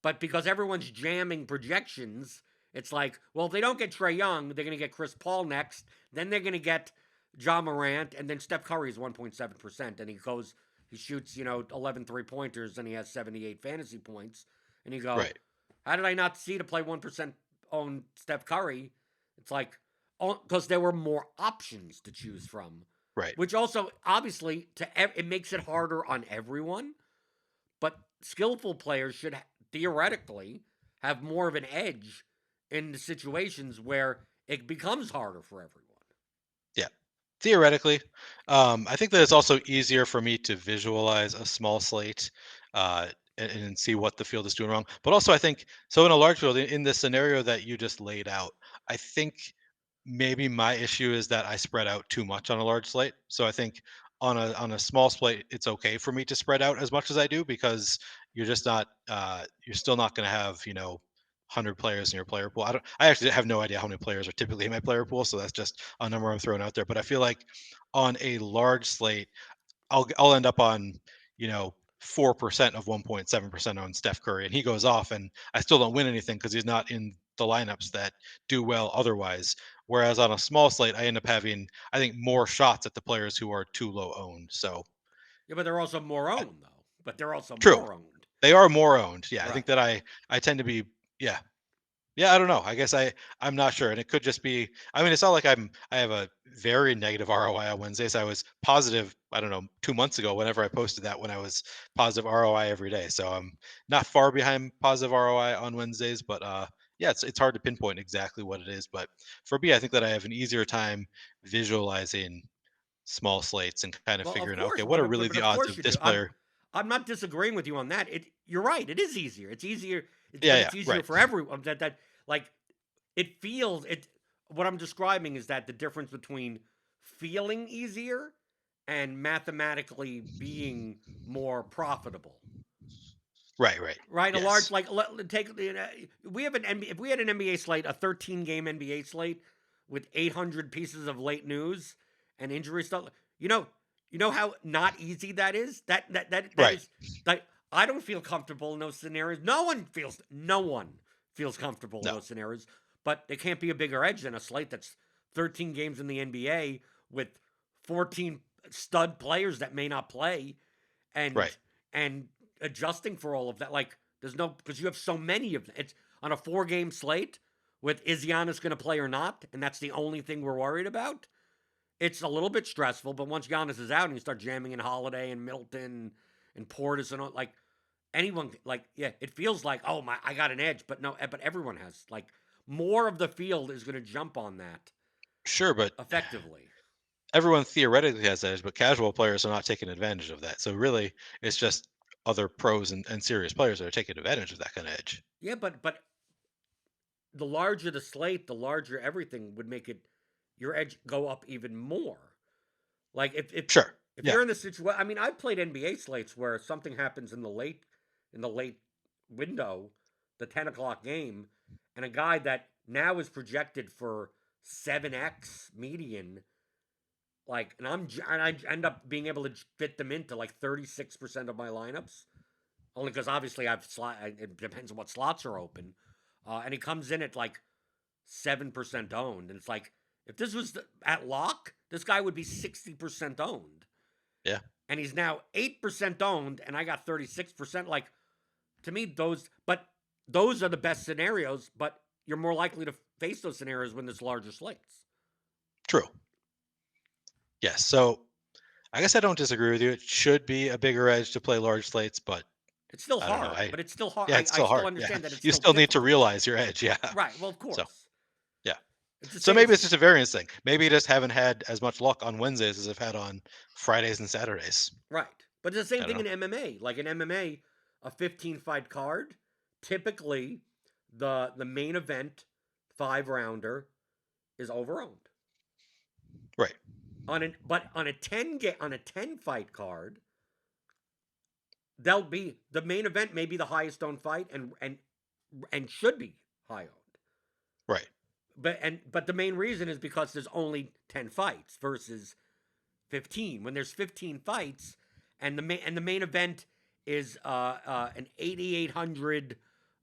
but because everyone's jamming projections, it's like, well, if they don't get Trey Young, they're going to get Chris Paul next. Then they're going to get John Morant, and then Steph Curry is 1.7%, and he shoots 11 3 pointers, and he has 78 fantasy points. And you go, Right. how did I not see to play 1% own Steph Curry? It's like, because there were more options to choose from, Right. which also obviously it makes it harder on everyone. But skillful players should theoretically have more of an edge in the situations where it becomes harder for everyone. Yeah. Theoretically, I think that it's also easier for me to visualize a small slate and see what the field is doing wrong. But also, I think so in a large field, in the scenario that you just laid out, I think maybe my issue is that I spread out too much on a large slate. So I think on a small slate, it's okay for me to spread out as much as I do because you're just not you're still not going to have 100 players in your player pool. I actually have no idea how many players are typically in my player pool, so that's just a number I'm throwing out there. But I feel like on a large slate, I'll end up on 4% of 1.7% on Steph Curry, and he goes off, and I still don't win anything because he's not in the lineups that do well otherwise. Whereas on a small slate, I end up having, I think, more shots at the players who are too low owned. So Yeah, but they're also more uh, owned, though. But they're also true, more owned. they are more owned. Yeah, I think Right. that I tend to be yeah. Yeah, I don't know. I guess I'm not sure, and it could just be. I mean, it's not like I have a very negative ROI on Wednesdays. I was positive. I don't know 2 months ago. Whenever I posted that, when I was positive ROI every day. So I'm not far behind positive ROI on Wednesdays, but yeah, it's hard to pinpoint exactly what it is. But for me, I think that I have an easier time visualizing small slates and kind of Well, of figuring out, okay, course, what but are but, really but the of odds course of you this do. player? I'm not disagreeing with you on that. You're right. It is easier. It's easier. Yeah, But yeah, it's easier right, for everyone. That like it feels it. What I'm describing is that the difference between feeling easier and mathematically being more profitable. right. Right, a large Yes, like take we have an NBA, if we had an NBA slate, a 13 game NBA slate, with 800 pieces of late news and injury stuff. You know how not easy that is. That Right. is like I don't feel comfortable in those scenarios. No one feels comfortable in No. those scenarios. But it can't be a bigger edge than a slate that's 13 games in the NBA with 14 stud players that may not play, and Right. and adjusting for all of that. Like there's no because you have so many of them. It's on a 4-game slate with is Giannis going to play or not, and that's the only thing we're worried about. It's a little bit stressful, but once Giannis is out and you start jamming in Holiday and Middleton and Portis and all, like anyone, like yeah, it feels like oh my, I got an edge, but no, but everyone has like more of the field is going to jump on that Sure, but effectively. everyone theoretically has edge, but casual players are not taking advantage of that. So really, it's just other pros and serious players that are taking advantage of that kind of edge. Yeah, but the larger the slate, the larger everything would make it your edge go up even more. Like Sure. if Yeah. you're in the situation, I mean, I've played NBA slates where something happens in the late window, the 10 o'clock game, and a guy that now is projected for 7x median, like, and I end up being able to fit them into like 36% of my lineups, only because obviously I've slot. It depends on what slots are open, and he comes in at like 7% owned, and it's like if this was at lock, this guy would be 60% owned, Yeah. and he's now 8% owned, and I got 36%. Like to me, those are the best scenarios, but you're more likely to face those scenarios when there's larger slates. True. Yes. So I guess I don't disagree with you. It should be a bigger edge to play large slates, but It's still I don't know. hard, but it's still hard. Yeah, it's I still still hard. Yeah. understand that it's You still still need to difficult. realize your edge. Yeah. Right. Well, of So course. yeah. It's the So same. maybe it's just a variance thing. Maybe you just haven't had as much luck on Wednesdays as I've had on Fridays and Saturdays. Right. But it's the I same don't thing know. in MMA. Like in MMA, a 15 fight card, typically the main event 5 rounder is overowned. Right. On a 10 fight card, they'll be the main event may be the highest owned fight and should be high owned. Right. But the main reason is because there's only 10 fights versus 15. When there's 15 fights and the main event is an 8,800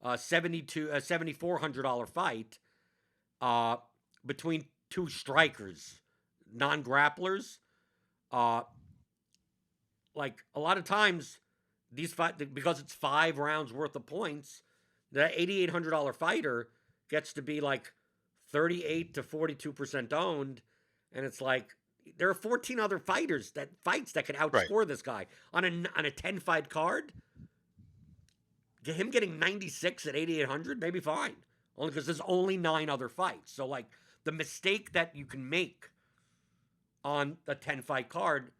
$7,400 fight between two strikers, non-grapplers, uh like a lot of times these fight because it's 5 rounds worth of points, the $8,800 fighter gets to be like 38 to 42% owned, and it's like there are 14 other fights that can Right. outscore this guy on a 10 fight card. Him getting 96 at 8,800 maybe fine, only because there's only 9 other fights. So like the mistake that you can make on the 10 fight card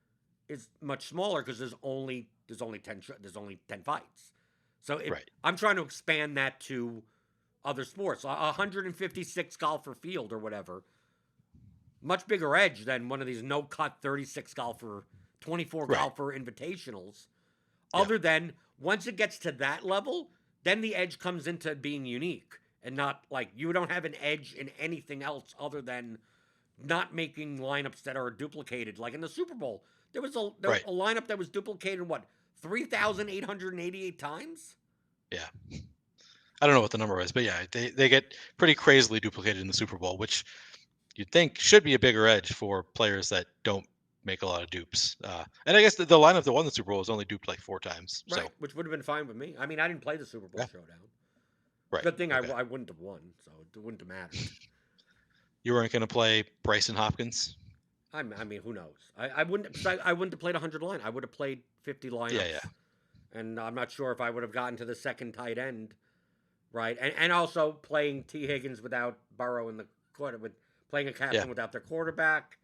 is much smaller because there's only 10 fights. So if Right. I'm trying to expand that to other sports, 156 golfer field or whatever, much bigger edge than one of these no cut 36 golfer, 24 Right. golfer invitationals. Yeah. Other than once it gets to that level, then the edge comes into being unique and not like you don't have an edge in anything else other than not making lineups that are duplicated. Like in the Super Bowl, there was a Right. lineup that was duplicated 3,888 times. Yeah. I don't know what the number is, but yeah, they get pretty crazily duplicated in the Super Bowl, which you'd think should be a bigger edge for players that don't make a lot of dupes. And I guess the lineup that won the Super Bowl was only duped like 4 times. Right, So which would have been fine with me. I mean, I didn't play the Super Bowl yeah. showdown. Right. Good thing Okay. I wouldn't have won, so it wouldn't have mattered. You weren't going to play Bryson Hopkins? I mean, who knows? I wouldn't. 'Cause I wouldn't have played 100 line. I would have played 50 lineups. Yeah. And I'm not sure if I would have gotten to the second tight end, right? And also playing T Higgins without Burrow in the quarter, with playing a captain Yeah. without their quarterback.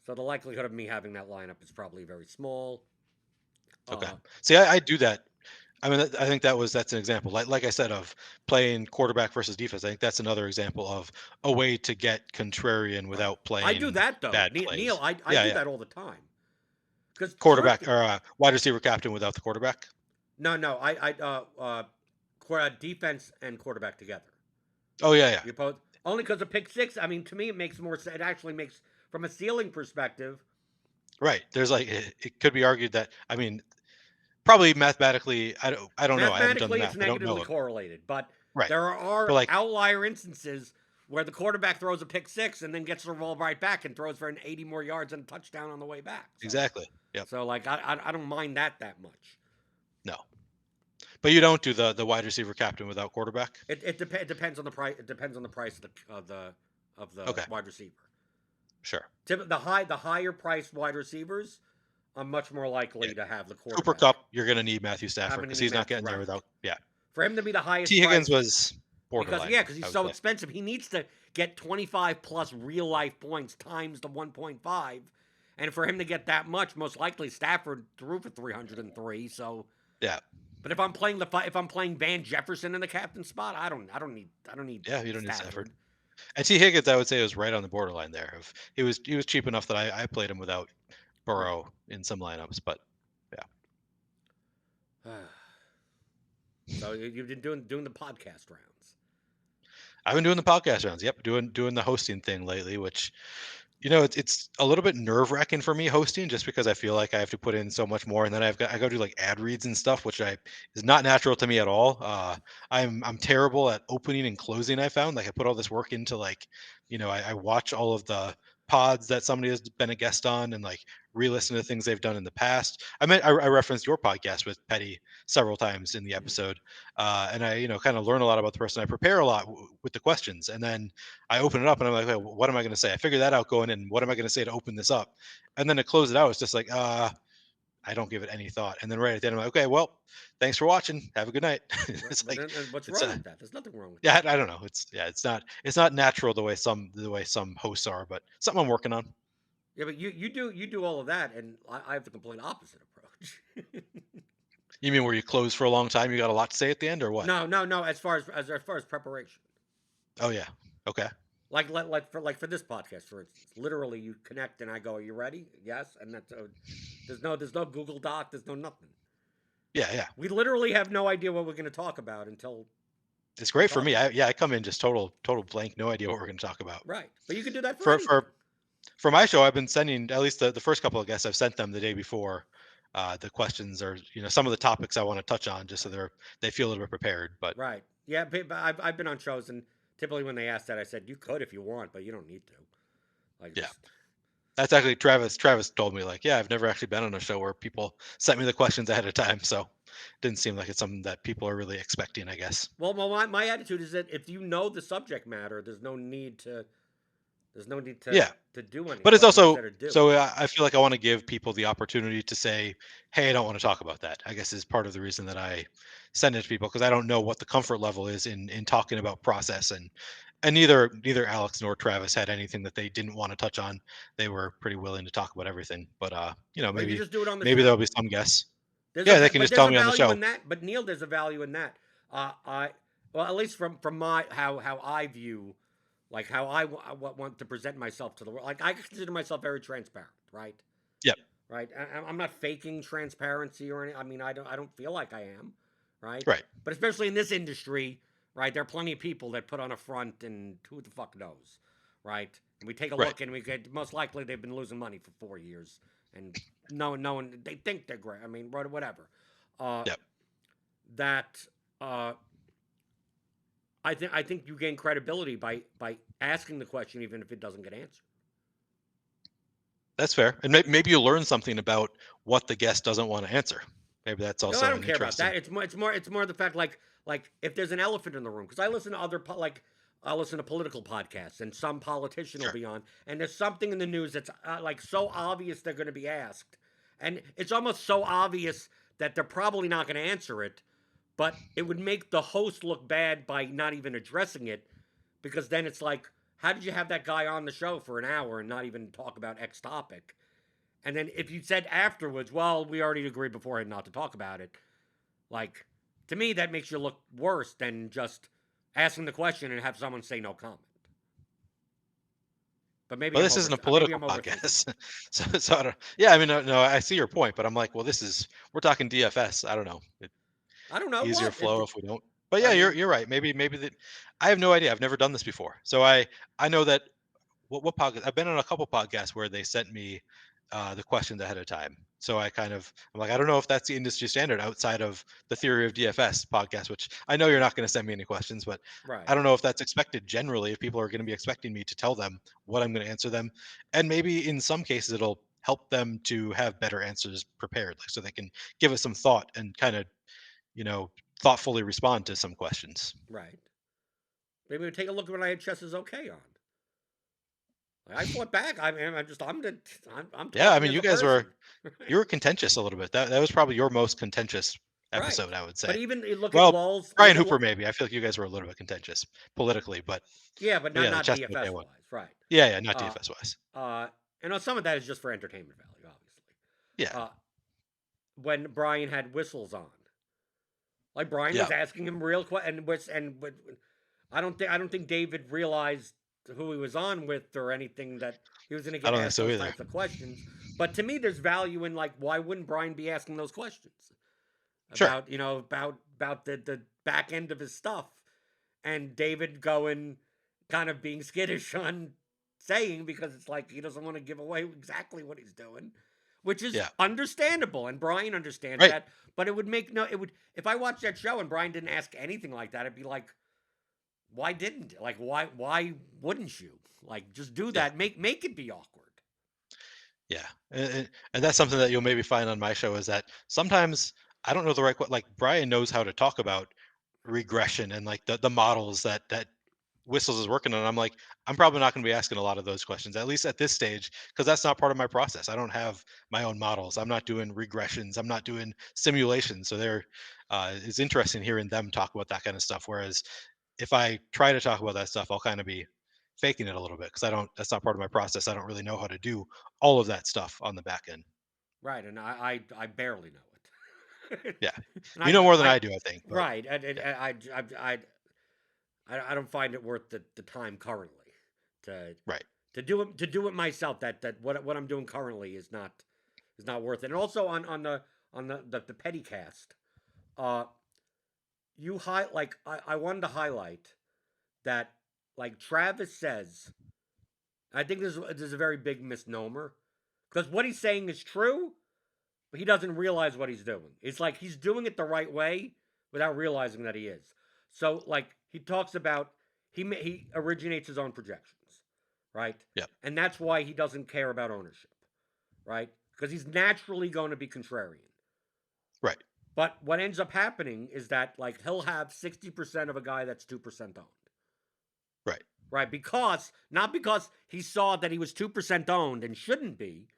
So the likelihood of me having that lineup is probably very small. Okay. Uh, See, I do that. I mean, I think that's an example. Like I said, of playing quarterback versus defense. I think that's another example of a way to get contrarian without I do playing that though, bad Neil. plays. I Yeah, do yeah. that all the time. Because Quarterback or wide receiver captain without the quarterback. no, defense and quarterback together. Oh yeah. You both Only because a pick six. I mean, to me, it makes more sense. It actually makes, from a ceiling perspective, Right. There's like it could be argued that I mean probably mathematically I don't know. I haven't done the mathematically, it's math. I don't know negatively it. correlated. But Right. there But are like outlier instances where the quarterback throws a pick six and then gets the ball right back and throws for an 80 more yards and a touchdown on the way back. exactly. Yep. So like, I don't mind that much. No. But you don't do the wide receiver captain without quarterback? It depends on the price. It depends on the price of the Okay. wide receiver. Sure. The higher priced wide receivers, I'm much more likely to have the Cooper quarterback. Cup, you're going to need Matthew I'm Stafford going to because need he's not Matthew, getting there right? without. Yeah. For him to be the T highest Higgins priced, was because borderline. he's I would so say. expensive. He needs to get 25 plus real life points times the 1.5, and for him to get that much, most likely Stafford threw for 303. So Yeah. but if I'm playing Van Jefferson in the captain spot, I don't need Yeah. You don't need Stafford. Stafford. And T Higgins, I would say, was right on the borderline there. Of he was cheap enough that I played him without Right. Burrow in some lineups, but yeah. So you've been doing the podcast rounds. I've been doing the podcast rounds. Yep, doing the hosting thing lately, which it's a little bit nerve wracking for me hosting, just because I feel like I have to put in so much more, and then I go do like ad reads and stuff, which I is not natural to me at all. I'm terrible at opening and closing. I found like I put all this work into like, I watch all of the pods that somebody has been a guest on and like re-listen to things they've done in the past. I referenced your podcast with Petty several times in the episode, and I kind of learn a lot about the person. I prepare a lot with the questions, and then I open it up and I'm like, okay, what am I going to say? I figure that out going in. What am I going to say to open this up? And then to close it out, it's just like, I don't give it any thought. And then right at the end, I'm like, okay, well, thanks for watching. Have a good night. Right. It's But like, then what's it's wrong with that? There's nothing wrong with yeah, that. I don't know. It's not natural the way some hosts are, but something I'm working on. Yeah, but you do all of that, and I have the complete opposite approach. You mean where you close for a long time, you got a lot to say at the end, or what? No. As far as preparation, Oh yeah. Okay. like for this podcast, for instance, literally you connect and I go, "Are you ready?" Yes, and there's no Google Doc, there's no nothing. Yeah, yeah. We literally have no idea what we're going to talk about until It's we great for talk me. about it. I come in just total blank, no idea what we're going to talk about. Right, but you can do that for For anything. for for my show, I've been sending at least the first couple of guests. I've sent them the day before the questions or some of the topics I want to touch on, just so Right, they feel a little bit prepared. But right. Yeah, but I've been on shows, and typically when they ask that, I said you could if you want, but you don't need to. Like yeah, just that's actually Travis. Travis told me like, yeah, I've never actually been on a show where people sent me the questions ahead of time, so it didn't seem like it's something that people are really expecting. I guess. my attitude is that if you know the subject matter, there's no need to Yeah. do anything. But it's What you also said or do. so I feel like I want to give people the opportunity to say, "Hey, I don't want to talk about that." I guess is part of the reason that I send it to people because I don't know what the comfort level is in talking about process and neither Alex nor Travis had anything that they didn't want to touch on. They were pretty willing to talk about everything, but But you maybe just do it on the maybe there'll show. be some guests. There's a Yeah, they can but just there's tell a me on the value show. in that. But Neil, there's a value in that. I well, at least from my how I view, like how want to present myself to the world. Like I consider myself very transparent, right? Yep. Right. I'm not faking transparency or anything. I mean, I don't feel like I am, right? Right. But especially in this industry, right? There are plenty of people that put on a front, and who the fuck knows, right? And we take a Right. look, and we get most likely they've been losing money for 4 years, and no one they think they're great. I mean, whatever. Uh, Yep. that I think you gain credibility by asking the question, even if it doesn't get answered. That's fair. And maybe you learn something about what the guest doesn't want to answer. Maybe that's No, I also don't an care about interesting. that. It's more the fact like if there's an elephant in the room, because I listen to I listen to political podcasts, and some politician will Sure. be on, and there's something in the news that's like so obvious they're going to be asked, and it's almost so obvious that they're probably not going to answer it, but it would make the host look bad by not even addressing it, because then it's like, how did you have that guy on the show for an hour and not even talk about X topic? And then if you said afterwards, well, we already agreed beforehand not to talk about it, like, to me, that makes you look worse than just asking the question and have someone say no comment. But maybe Well, I'm this over. isn't a Maybe political I'm overthinking it. podcast, so I don't. Yeah, I mean, no, I see your point, but I'm like, well, we're talking DFS. I don't know. I don't know Easier what. flow if we don't. But I yeah, mean, you're right. Maybe that I have no idea. I've never done this before. So I know that what podcast I've been on a couple podcasts where they sent me the questions ahead of time. So I'm like, I don't know if that's the industry standard outside of the Theory of DFS podcast, which I know you're not going to send me any questions, but right, I don't know if that's expected generally, if people are going to be expecting me to tell them what I'm going to answer them. And maybe in some cases it'll help them to have better answers prepared, like so they can give it some thought and kind of, you know, thoughtfully respond to some questions. right. Maybe we take a look at what I had Chess is okay on. Like, I fought back. I mean, I'm Yeah, I talking mean as you a guys were person. Right. you were contentious a little bit. That was probably your most contentious Right. episode, I would say. But even you look at Well, lulls. Brian Look at Hooper maybe. I feel like you guys were a little bit contentious politically, yeah, but but not yeah, the not Chestnut Day DFS one. wise, right? Yeah, not Uh, DFS wise. some of that is just for entertainment value, obviously. Yeah, Uh, when Brian had whistles on, like Brian yeah. was asking him real questions, I don't think David realized who he was on with or anything that he was going to I get don't think asked so those either. types of questions. But to me, there's value in like why wouldn't Brian be asking those questions Sure. about about the back end of his stuff, and David going kind of being skittish on saying because it's like he doesn't want to give away exactly what he's doing, which is Yeah. understandable, and Brian understands Right. that. But it would make no it would if I watched that show and Brian didn't ask anything like that, I'd be like, why didn't like why wouldn't you like just do Yeah. that? Make it be awkward. Yeah. And that's something that you'll maybe find on my show is that sometimes I don't know the right like Brian knows how to talk about regression and like the models that Whistles is working on. I'm like, I'm probably not going to be asking a lot of those questions, at least at this stage, because that's not part of my process. I don't have my own models. I'm not doing regressions. I'm not doing simulations. So it's interesting hearing them talk about that kind of stuff. Whereas if I try to talk about that stuff, I'll kind of be faking it a little bit because that's not part of my process. I don't really know how to do all of that stuff on the back end. Right, and I barely know it. Yeah. and You know more than I I do, I think, but right, and yeah, I don't find it worth the time currently to right. do it myself. That what I'm doing currently is not worth it. And also on the petty cast, uh, I wanted to highlight that like Travis says. I think this is a very big misnomer because what he's saying is true, but he doesn't realize what he's doing. It's like he's doing it the right way without realizing that he is. So like he talks about he originates his own projections, right? Yeah, And that's why he doesn't care about ownership, right? Because he's naturally going to be contrarian. right, But what ends up happening is that like he'll have 60% of a guy that's 2% owned. right, Right? Because not because he saw that he was 2% owned and shouldn't be,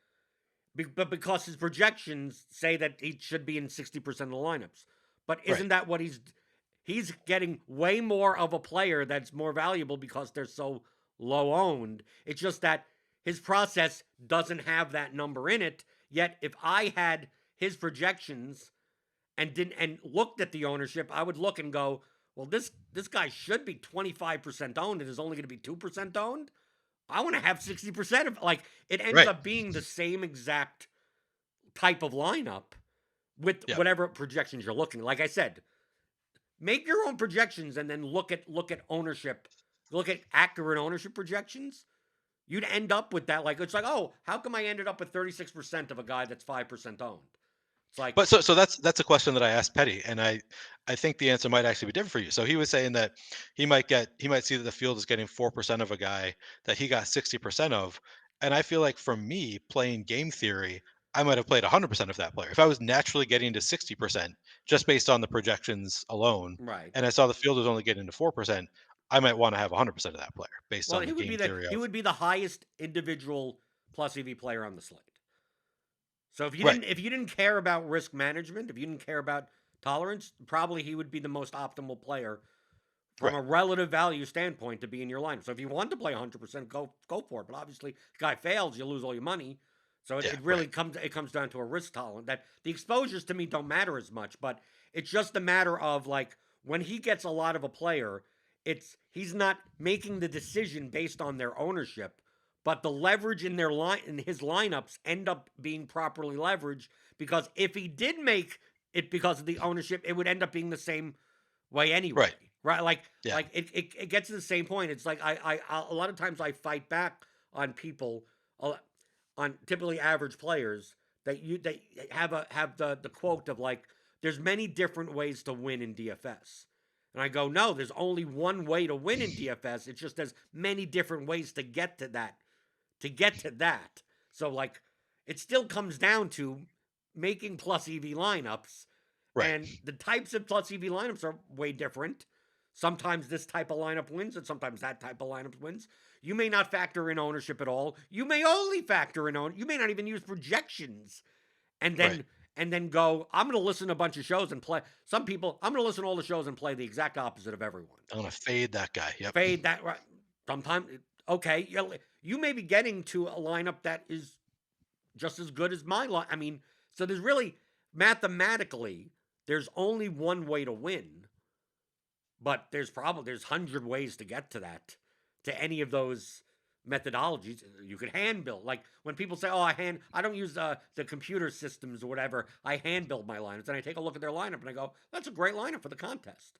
but because his projections say that he should be in 60% of the lineups. But right, isn't that what he's getting way more of a player that's more valuable because they're so low owned. It's just that his process doesn't have that number in it. Yet if I had his projections and didn't and looked at the ownership, I would look and go, well, this guy should be 25% owned and is only going to be 2% owned. I want to have 60% of like it ends right. up being the same exact type of lineup with Yeah. whatever projections you're looking. Like I said, make your own projections and then look at ownership, look at accurate ownership projections. You'd end up with that. Like it's like, oh, how come I ended up with 36% of a guy that's 5% owned? It's like, But so that's a question that I asked Petty, and I think the answer might actually be different for you. So he was saying that he might see that the field is getting 4% of a guy that he got 60% of, and I feel like for me playing game theory, I might have played 100% of that player. If I was naturally getting to 60% just based on the projections alone, right. and I saw the field was only getting to 4%, I might want to have 100% of that player based Well, on the game theory he of would be the highest individual plus EV player on the slate. So right, if you didn't care about risk management, if you didn't care about tolerance, probably he would be the most optimal player from right, a relative value standpoint to be in your lineup. So if you want to play 100%, go for it. But obviously, if the guy fails, you lose all your money. So yeah, it right, really comes down to a risk tolerance. That the exposures to me don't matter as much, but it's just a matter of like when he gets a lot of a player, he's not making the decision based on their ownership, but the leverage in in his lineups end up being properly leveraged because if he did make it because of the ownership, it would end up being the same way anyway, Right. right? Yeah. Like it gets to the same point. It's like a lot of times I fight back on people, on typically average players that have the quote of like, there's many different ways to win in DFS. And I go, no, there's only one way to win in DFS. It's just there's many different ways to get to that. To get to that. So like it still comes down to making plus EV lineups, Right. and the types of plus EV lineups are way different. Sometimes this type of lineup wins, and sometimes that type of lineup wins. You may not factor in ownership at all. You may only factor in You may not even use projections, and Right. then go. I'm going to listen to a bunch of shows and play. Some people, I'm going to listen to all the shows and play the exact opposite of everyone. I'm gonna fade that guy. Yep. Fade that. Right. Sometimes, okay, you may be getting to a lineup that is just as good as my line. I mean, so there's really mathematically there's only one way to win, but there's 100 ways to get to that, to any of those methodologies. You could hand build. Like when people say, "Oh, I don't use the computer systems or whatever. I hand build my lineups," and I take a look at their lineup and I go, "That's a great lineup for the contest."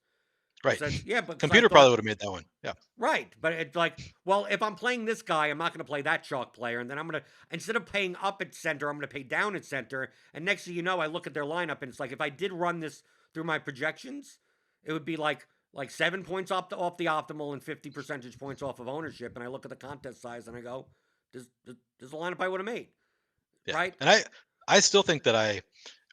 Right. So yeah, because I Computer thought probably would have made that one. Yeah. right, but it's like, well, if I'm playing this guy, I'm not going to play that chalk player, and then I'm going to, instead of paying up at center, I'm going to pay down at center, and next thing you know, I look at their lineup, and it's like, if I did run this through my projections, it would be like 7 points off the optimal and 50 percentage points off of ownership, and I look at the contest size, and I go, this is a lineup I would have made, Yeah. right? And I still think that I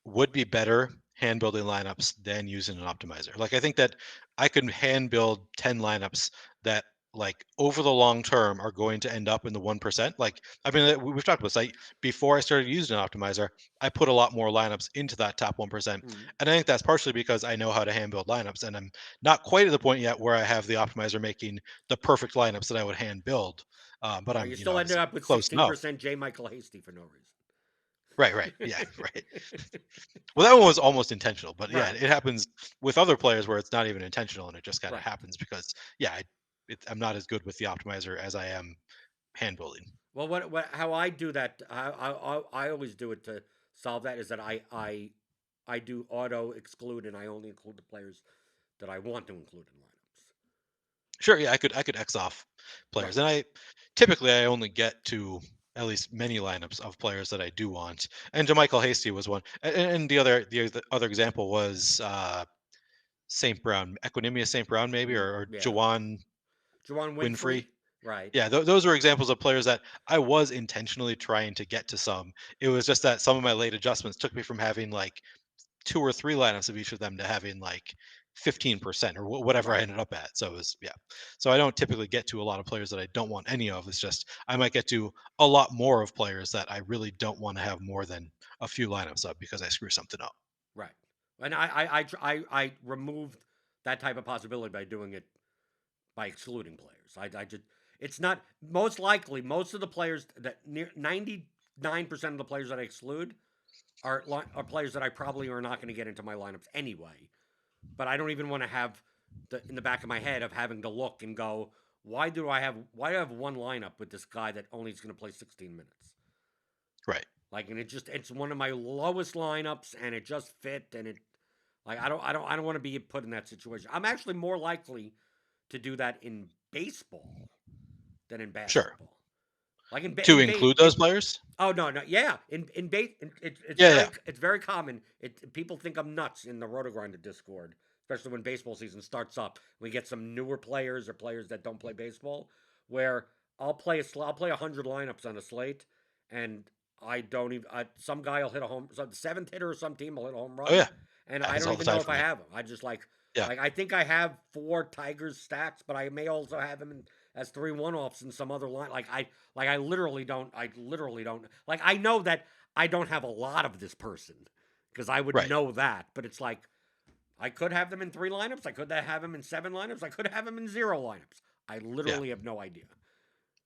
would be better hand building lineups than using an optimizer. Like I think that I could hand build 10 lineups that like over the long term are going to end up in the 1%. Like I mean we've talked about this. Before I started using an optimizer, I put a lot more lineups into that top 1%. Mm. And I think that's partially because I know how to hand build lineups and I'm not quite at the point yet where I have the optimizer making the perfect lineups that I would hand build. But Well, I'm, you still ended obviously up with close enough. 16% J. Michael Hasty for no Right, right. reason. Yeah, right. Well, that one was almost intentional, but yeah, Right, it happens with other players where it's not even intentional, and it just kind of right. happens because yeah, I'm not as good with the optimizer as I am hand building. Well, how I do that, I always do it to solve that, is that I do auto exclude, and I only include the players that I want to include in lineups. Sure, yeah, I could X off players, Right. and I typically I only get to at least many lineups of players that I do want. And Michael Hasty was one, and the other example was St. Brown, Equinemius St. Brown, maybe, or Yeah. Jawan Jawan Winfrey. Winfrey. Right. Yeah, those are examples of players that I was intentionally trying to get to some. It was just that some of my late adjustments took me from having like two or three lineups of each of them to having like 15% or whatever I Right. ended up at. So it was, yeah. So I don't typically get to a lot of players that I don't want any of. It's just I might get to a lot more of players that I really don't want to have more than a few lineups up because I screw something up. Right. And I removed that type of possibility by doing it by excluding players. I just, it's not, most likely most of the players that, near 99% of the players that I exclude are players that I probably are not going to get into my lineups anyway. But I don't even want to have in the back of my head of having to look and go, why do I have one lineup with this guy that only is going to play 16 minutes? Right. Like, and it's one of my lowest lineups, and it just fit, and it, like, I don't want to be put in that situation. I'm actually more likely to do that in baseball than in Sure. basketball. Like To include those players? oh no, yeah, in base, Yeah, yeah. it's very common. People think I'm nuts in the Rotogrinder Discord, especially when baseball season starts up. We get some newer players or players that don't play baseball, where I'll play 100 lineups on a slate, and I don't even, some guy will hit a some seventh hitter or some team will hit a home Oh run, yeah. and I Happens don't all the even time know if for I me. have him. I just Yeah. like I think I have 4 Tigers stacks, but I may also have him as 3 one-offs in some other line. I literally don't. Like, I know that I don't have a lot of this person because I would Right. know that, but it's like I could have them in 3 lineups. I could have them in 7 lineups. I could have them in 0 lineups. I Yeah. literally have no idea,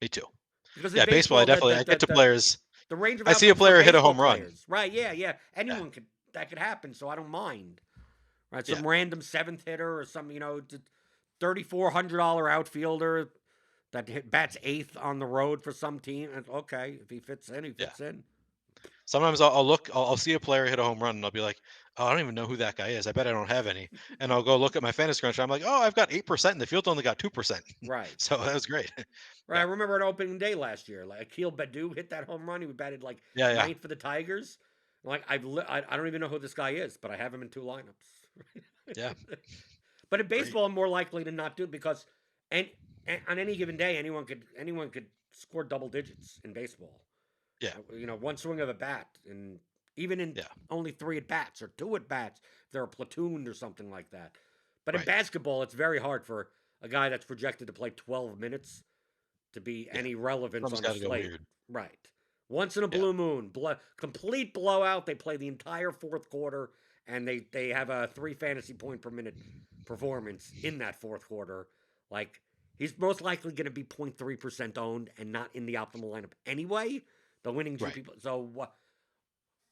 Me too. because in Yeah, baseball, baseball, I get to players. the range of I see a outcomes for player hit a baseball home run. players, right? Yeah, yeah. Yeah. Anyone could that could happen, so I don't mind. Right, Yeah. some random 7th hitter or some $3,400 outfielder that bats 8th on the road for some team. And okay, if he fits in, he Yeah. fits in. Sometimes I'll look, I'll see a player hit a home run, and I'll be like, oh, I don't even know who that guy is. I bet I don't have any. And I'll go look at my fantasy cruncher. I'm like, oh, I've got 8%, and the field only got 2%. Right. So that was great. Right. I Yeah. remember on opening day last year, like Akil Badu hit that home run. He batted like Yeah. Yeah. ninth for the Tigers. Like I don't even know who this guy is, but I have him in 2 lineups. Yeah. But in Great. baseball, I'm more likely to not do it because, and, on any given day, anyone could score double digits in baseball. Yeah. One swing of a bat, and even in Yeah. only 3 at bats or 2 at bats, if they're a platoon or something like that. But in Right. basketball, it's very hard for a guy that's projected to play 12 minutes to be Yeah. any relevance Something's on a got to go slate. weird. Right. Once in a Yeah. blue moon, complete blowout. They play the entire fourth quarter, and they have a 3 fantasy point per minute performance in that fourth quarter. Like, he's most likely going to be 0.3% owned and not in the optimal lineup anyway. The winning Right. GP. So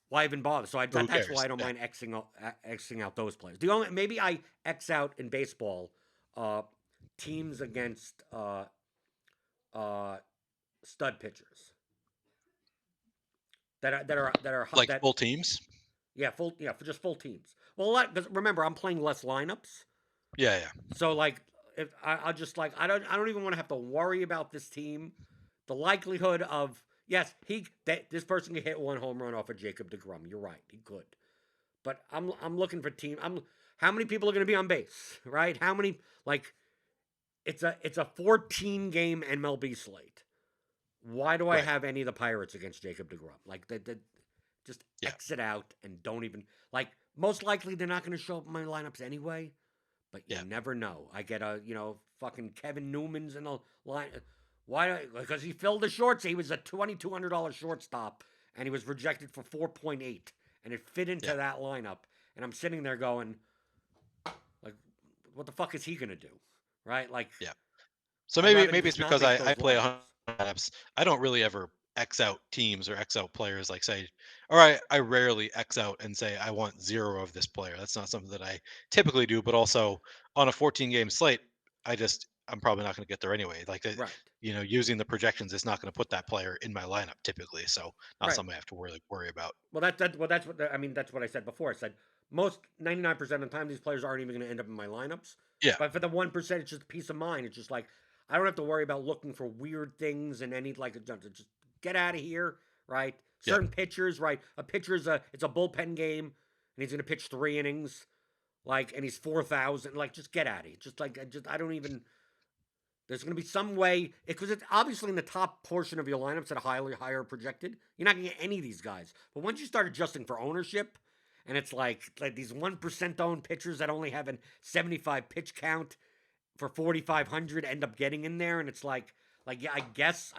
why even bother? So So who that's why cares? I don't Yeah. mind Xing out those players. The only maybe I X out in baseball teams against uh, stud pitchers that are Like that full teams. for just full teams. Well, because remember I'm playing less lineups, Yeah. Yeah. so like if I'll just like I don't even want to have to worry about this team. The likelihood of yes this person could hit 1 home run off of Jacob DeGrom. You're right, he could, but I'm looking for team. How many people are going to be on base, right? How many like it's a 14 game MLB slate. Why do I Right. have any of the Pirates against Jacob DeGrom? Like, just Yeah. exit out and don't even like. Most likely, they're not going to show up in my lineups anyway. But you Yeah. never know. I get fucking Kevin Newman's in the line. Why? Because he filled the shorts. He was a $2,200 shortstop, and he was projected for 4.8, and it fit into Yeah. that lineup. And I'm sitting there going, like, what the fuck is he going to do? Right? Like, Yeah. So I'd rather maybe just it's not because make I those play lineups. 100 apps. I don't really ever X out teams or X out players. Like say, or I rarely X out and say I want 0 of this player. That's not something that I typically do. But also on a 14 game slate, I'm probably not going to get there anyway. Like Right. using the projections is not going to put that player in my lineup typically. So not Right. something I have to worry about. Well, that's what I mean. That's what I said before. I said most 99% of the time these players aren't even going to end up in my lineups. Yeah. But for the 1%, it's just peace of mind. It's just like I don't have to worry about looking for weird things and any like just get out of here, right? Yeah. Certain pitchers, right? A pitcher's it's a bullpen game, and he's going to pitch 3 innings, like, and he's 4,000. Like, just get out of here. Just like I don't even. There's going to be some way because it's obviously in the top portion of your lineups that are higher projected. You're not going to get any of these guys. But once you start adjusting for ownership, and it's like these 1% owned pitchers that only have a 75 pitch count for 4,500 end up getting in there, and it's like yeah, I guess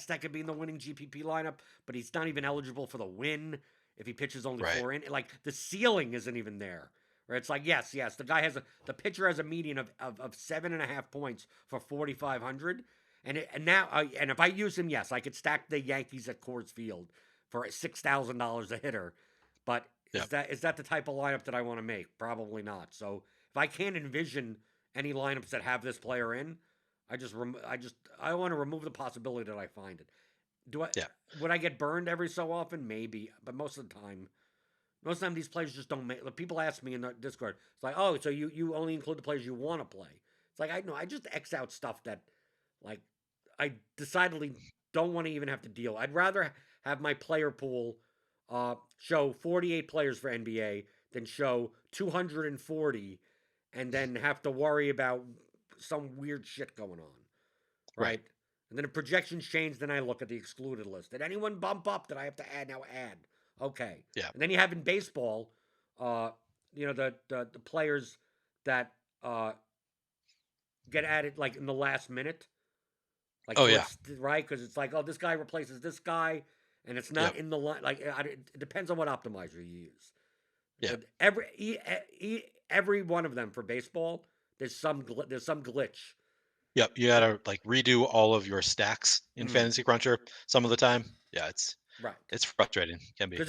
that could be in the winning GPP lineup, but he's not even eligible for the win if he pitches only Right. 4 in. Like the ceiling isn't even there. Where it's like, yes, the pitcher has a median of 7.5 points for 4,500, and if I use him, yes, I could stack the Yankees at Coors Field for $6,000 a hitter, but Yeah. is that the type of lineup that I want to make? Probably not. So if I can't envision any lineups that have this player in, I want to remove the possibility that I find it. Yeah. Would I get burned every so often? Maybe, but most of the time these players just don't make. People ask me in the Discord, it's like, oh, so you only include the players you want to play. It's like I just X out stuff that, like, I decidedly don't want to even have to deal. I'd rather have my player pool show 48 players for NBA than show 240 and then have to worry about some weird shit going on, Right. right? And then if projections change, then I look at the excluded list. Did anyone bump up that I have to add? Now add. Okay. Yeah. And then you have in baseball, uh, the players that get added like in the last minute, like Oh yeah. right, because it's like, oh, this guy replaces this guy, and it's not Yep. in the line. Like it depends on what optimizer you use. Yeah. But every one of them for baseball, there's some glitch. Yep. You gotta like redo all of your stacks in Fantasy Cruncher some of the time. Yeah, Right. it's frustrating. Can be. Because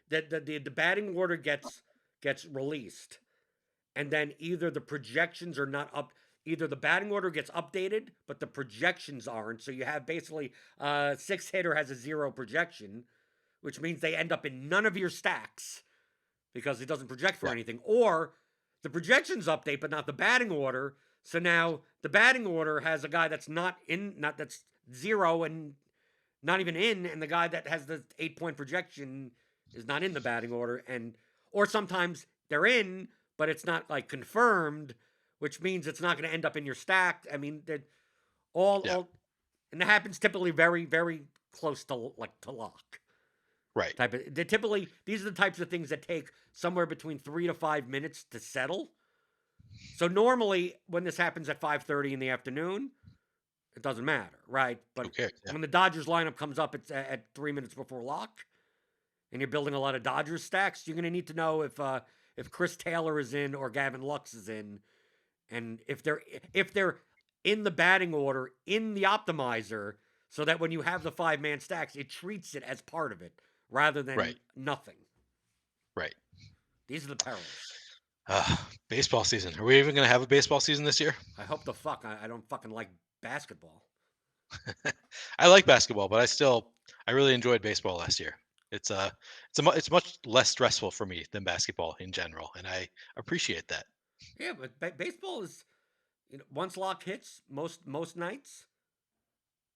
the batting order gets released, and then either the projections are not up, either the batting order gets updated, but the projections aren't. So you have basically 6 hitter has a 0 projection, which means they end up in none of your stacks because it doesn't project for Yeah. anything. Or the projections update, but not the batting order. So now the batting order has a guy that's that's 0 and not even in, and the guy that has the 8-point projection is not in the batting order, or sometimes they're in, but it's not like confirmed, which means it's not going to end up in your stack. I mean, Yeah. all, and that happens typically very, very close to lock. Right. These are the types of things that take somewhere between 3 to 5 minutes to settle. So normally when this happens at 5:30 in the afternoon, it doesn't matter, right? Who But cares? Yeah. when the Dodgers lineup comes up, it's at 3 minutes before lock, and you're building a lot of Dodgers stacks. You're going to need to know if Chris Taylor is in or Gavin Lux is in, and if they're in the batting order in the optimizer, so that when you have the 5-man stacks, it treats it as part of it rather than Right. nothing. Right. These are the perils. Baseball season. Are we even going to have a baseball season this year? I hope the fuck I don't fucking like basketball. I like basketball, but I really enjoyed baseball last year. It's much less stressful for me than basketball in general, and I appreciate that. Yeah, but baseball is, once lock hits most nights,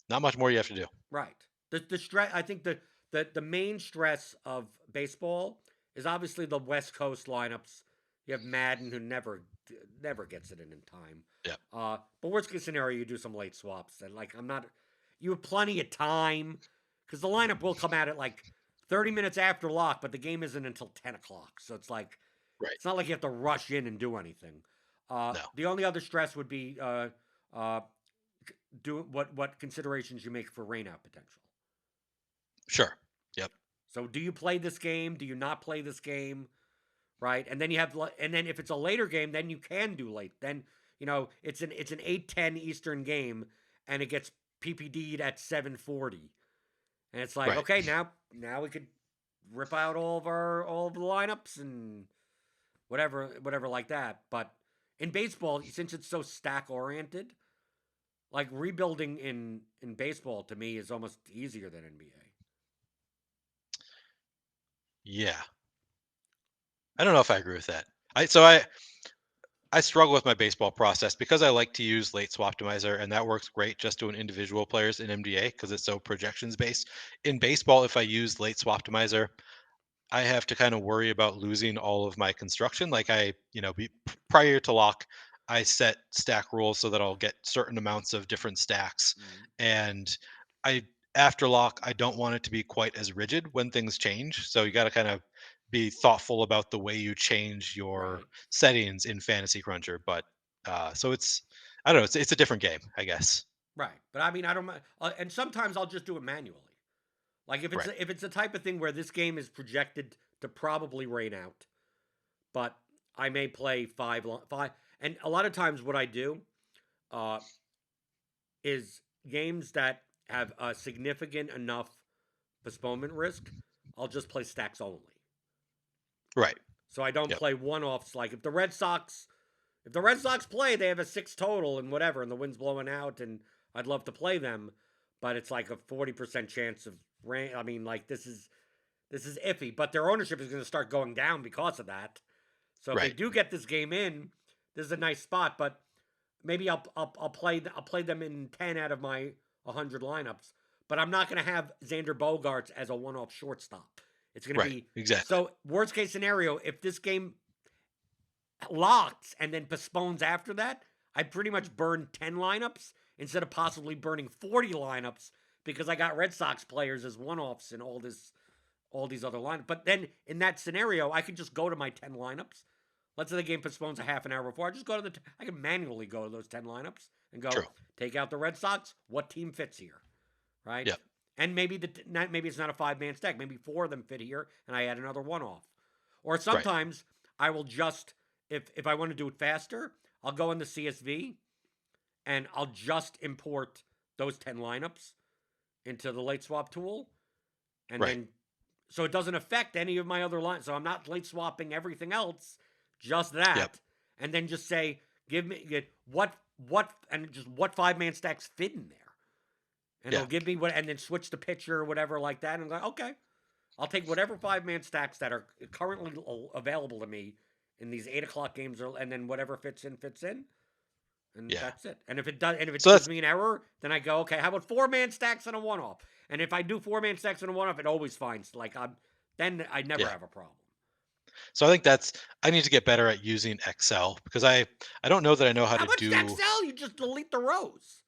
Not much more you have to do. right. The stress. I think the main stress of baseball is obviously the West Coast lineups. You have Madden, who never gets it in time. Yeah. But worst case scenario, you do some late swaps, and like you have plenty of time because the lineup will come out at like 30 minutes after lock, but the game isn't until 10 o'clock. So it's like Right. it's not like you have to rush in and do anything. No. The only other stress would be do what considerations you make for rainout potential. Sure. Yep. So do you play this game? Do you not play this game? Right, and then if it's a later game, then you can do late. Then it's an 8:10 Eastern game, and it gets PPD'd at 7:40, and it's like, Right. okay, now we could rip out all of the lineups and whatever like that. But in baseball, since it's so stack oriented, like rebuilding in baseball to me is almost easier than NBA. Yeah. I don't know if I agree with that. I struggle with my baseball process because I like to use late swap optimizer, and that works great just doing individual players in MDA because it's so projections based. In baseball, if I use late swap optimizer, I have to kind of worry about losing all of my construction. Like prior to lock, I set stack rules so that I'll get certain amounts of different stacks. Mm, And I after lock, I don't want it to be quite as rigid when things change. So you got to kind of be thoughtful about the way you change your right. settings in Fantasy Cruncher. But so I don't know, it's a different game, I guess. Right, but I mean, I don't mind, and sometimes I'll just do it manually. Like Right. if it's the type of thing where this game is projected to probably rain out, but I may play five, and a lot of times what I do, uh, is games that have a significant enough postponement risk. I'll just play stacks only, Right. so I don't Yep. play one offs. Like if the Red Sox play, they have a 6 total and whatever, and the wind's blowing out, and I'd love to play them, but it's like a 40% chance of rain. I mean, like this is iffy, but their ownership is going to start going down because of that. So if they Right. do get this game in, this is a nice spot. But maybe I'll play them in 10 out of my 100 lineups. But I'm not going to have Xander Bogaerts as a one-off shortstop. It's going to Right. be Exactly. so worst case scenario. If this game locks and then postpones after that, I pretty much burn 10 lineups instead of possibly burning 40 lineups because I got Red Sox players as one-offs and all these other lineups. But then in that scenario, I could just go to my 10 lineups. Let's say the game postpones a half an hour before. I just go to I can manually go to those 10 lineups and go True. take out the Red Sox. What team fits here? Right? Yep. And maybe maybe it's not a 5-man stack. Maybe 4 of them fit here and I add another one off. Or Right. sometimes I will just if I want to do it faster, I'll go in the CSV and I'll just import those 10 lineups into the late swap tool and Right. then so it doesn't affect any of my other lines. So I'm not late swapping everything else, just that. Yep. And then just say, what 5-man stacks fit in there. And Yeah. it'll give me what and then switch the pitcher or whatever like that. And I'm like, okay. I'll take whatever 5-man stacks that are currently available to me in these 8 o'clock games, and then whatever fits in, and Yeah. that's it. And if it does, and if it So gives that's me an error, then I go, okay, how about 4-man stacks and a one-off? And if I do 4-man stacks and a one-off, it always finds then I never yeah. have a problem. So I think I need to get better at using Excel because I don't know that I know how How to much do. Excel? You just delete the rows.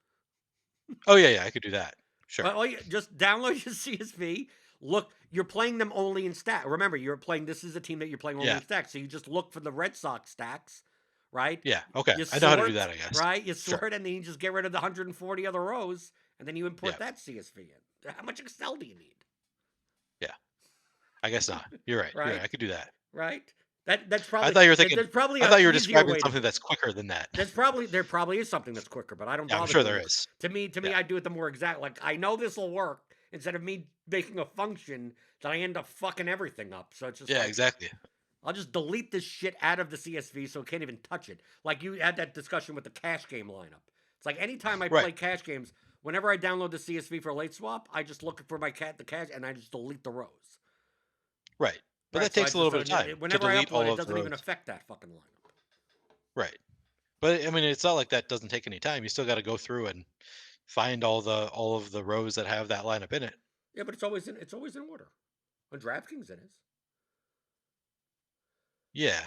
Oh yeah, I could do that. Sure. Well, you just download your CSV. Look, you're playing them only in stack. Remember, you're playing. This is a team that you're playing only Yeah. in stacks. So you just look for the Red Sox stacks, right? Yeah. Okay. You I know how to do sort, that, I guess. right? You Sure. sort, and then you just get rid of the 140 other rows, and then you Yeah. import that CSV in. How much Excel do you need? Yeah. I guess not. You're right. You're right. Right? I could do that. Right? That's I probably thought you were thinking. there's probably I a thought you were easier describing way to something do it. that's quicker than that. There probably is something that's quicker, but I don't Yeah, I'm bother sure doing there it. is. To me, Yeah. I do it the more exact. Like I know this will work instead of me making a function that I end up fucking everything up. So it's just Yeah. like Exactly. I'll just delete this shit out of the CSV so it can't even touch it. Like you had that discussion with the cash game lineup. It's like anytime I Right. play cash games, whenever I download the CSV for a late swap, I just look for the cash and I just delete the rows. Right. But Right. that So I takes a little just bit of time to whenever I delete upload, all it of the doesn't even rows. affect that fucking lineup. Right. But I mean, it's not like that doesn't take any time. You still got to go through and find all of the rows that have that lineup in it. Yeah, but it's always in order. On DraftKings, it is. Yeah.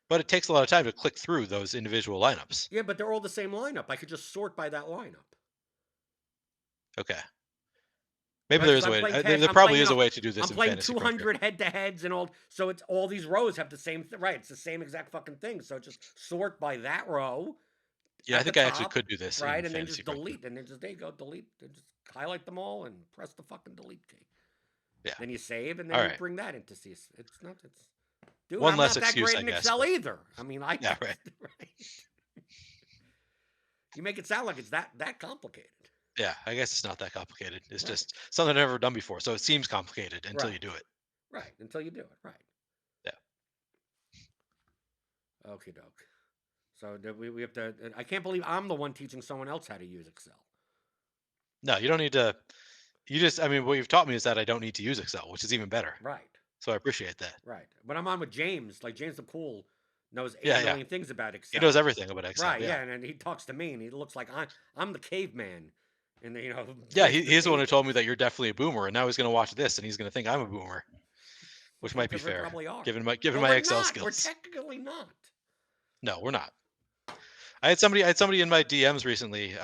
But it takes a lot of time to click through those individual lineups. Yeah, but they're all the same lineup. I could just sort by that lineup. Okay. Maybe Right? there Because is a I'm way. playing cash. There I'm probably playing. is a way to do this I'm in playing fantasy quicker. 200 head-to-heads and all. So it's all these rows have the same. Right. It's the same exact fucking thing. So just sort by that row. Yeah, I At the think I actually top, could do this right, in and then fantasy just quicker. delete, and then just there you go, delete, and just highlight them all and press the fucking delete key. Yeah. Then you save, and then All you right. bring that into CS. It's not. It's dude, One I'm less not that excuse, great I in guess. Excel But either. I mean, yeah, right. right. You make it sound like it's that complicated. Yeah, I guess it's not that complicated. It's Right. just something I've never done before, so it seems complicated until you Right. do it. Right. Until you do it. Right. Yeah. Okie doke. So we have to. I can't believe I'm the one teaching someone else how to use Excel. No, you don't need to. You just. I mean, what you've taught me is that I don't need to use Excel, which is even better. Right. So I appreciate that. Right. When I'm on with James, like James the Cool knows 8 Yeah, yeah. million things about He Excel. knows everything about Excel. Right, Yeah. yeah, and he talks to me, and he looks like I'm the caveman, and Yeah, plays he's the one who caveman. told me that you're definitely a boomer, and now he's going to watch this and he's going to think I'm a boomer, which might be Because we fair, probably are. given Well, my we're Excel not. We're skills. technically not. No, we're not. I had somebody in my DMs recently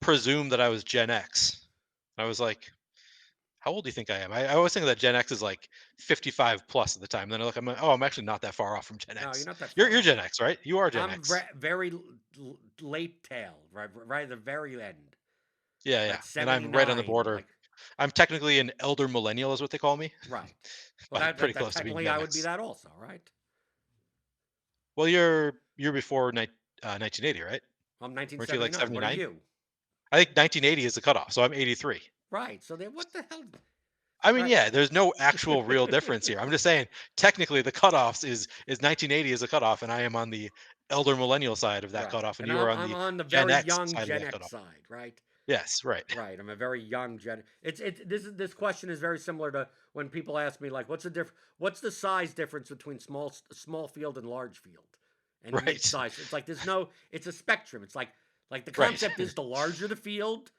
presume that I was Gen X. I was like, how old do you think I am? I always think that Gen X is like 55 plus at the time. Then I look, I'm like, oh, I'm actually not that far off from Gen No, you're X. not that far You're off. Gen X, right? You are Gen I'm X. very late tail, right at the very end. Yeah, yeah. Like And I'm right on the 79. border. Like, I'm technically an elder millennial, is what they call me. right. Well, But I'm pretty that close to being technically Gen I would be X. that also, right? Well, you're before 1980, right? I'm Weren't you like 1979. What are 79? you? I think 1980 is the cutoff, so I'm 83. Right. So then, what the hell? I mean, Right. yeah, there's no actual real difference here. I'm just saying, technically, the cutoffs is 1980 is a cutoff, and I am on the elder millennial side of that Right. cutoff, and And you are on I'm the on the Gen very X young side of Gen that X cutoff. side, right? Yes, right. Right. I'm a very young Gen. This question is very similar to when people ask me like, what's the size difference between small field and large field, and Right. mid size? It's like it's a spectrum. It's like the Right. concept is the larger the field,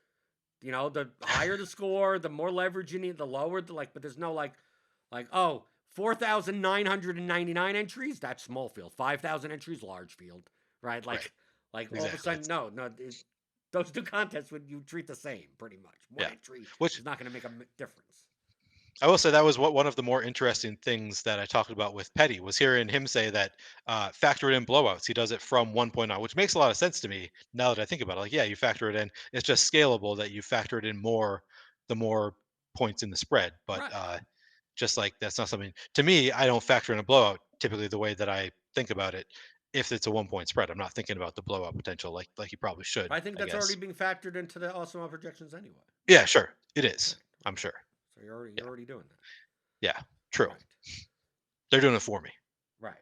the higher the score, the more leverage you need, the lower but there's no like 4,999 entries, that's small field. 5,000 entries, large field, right? Right. Like all of a Exactly. sudden, no, those two contests would you treat the same pretty much. One Yeah. entry Which is not going to make a difference. I will say that was one of the more interesting things that I talked about with Petty was hearing him say that factor it in blowouts. He does it from 1.0, which makes a lot of sense to me now that I think about it. Like, yeah, you factor it in. It's just scalable that you factor it in more the more points in the spread. But Right. just like that's not something to me. I don't factor in a blowout typically the way that I think about it. If it's a 1 point spread, I'm not thinking about the blowout potential like you probably should. I think I that's already guess. being factored into the awesome Out projections anyway. Yeah, sure, it is. Right. I'm sure. So you're Yeah, already doing that. yeah, true. Right. They're doing it for me. Right.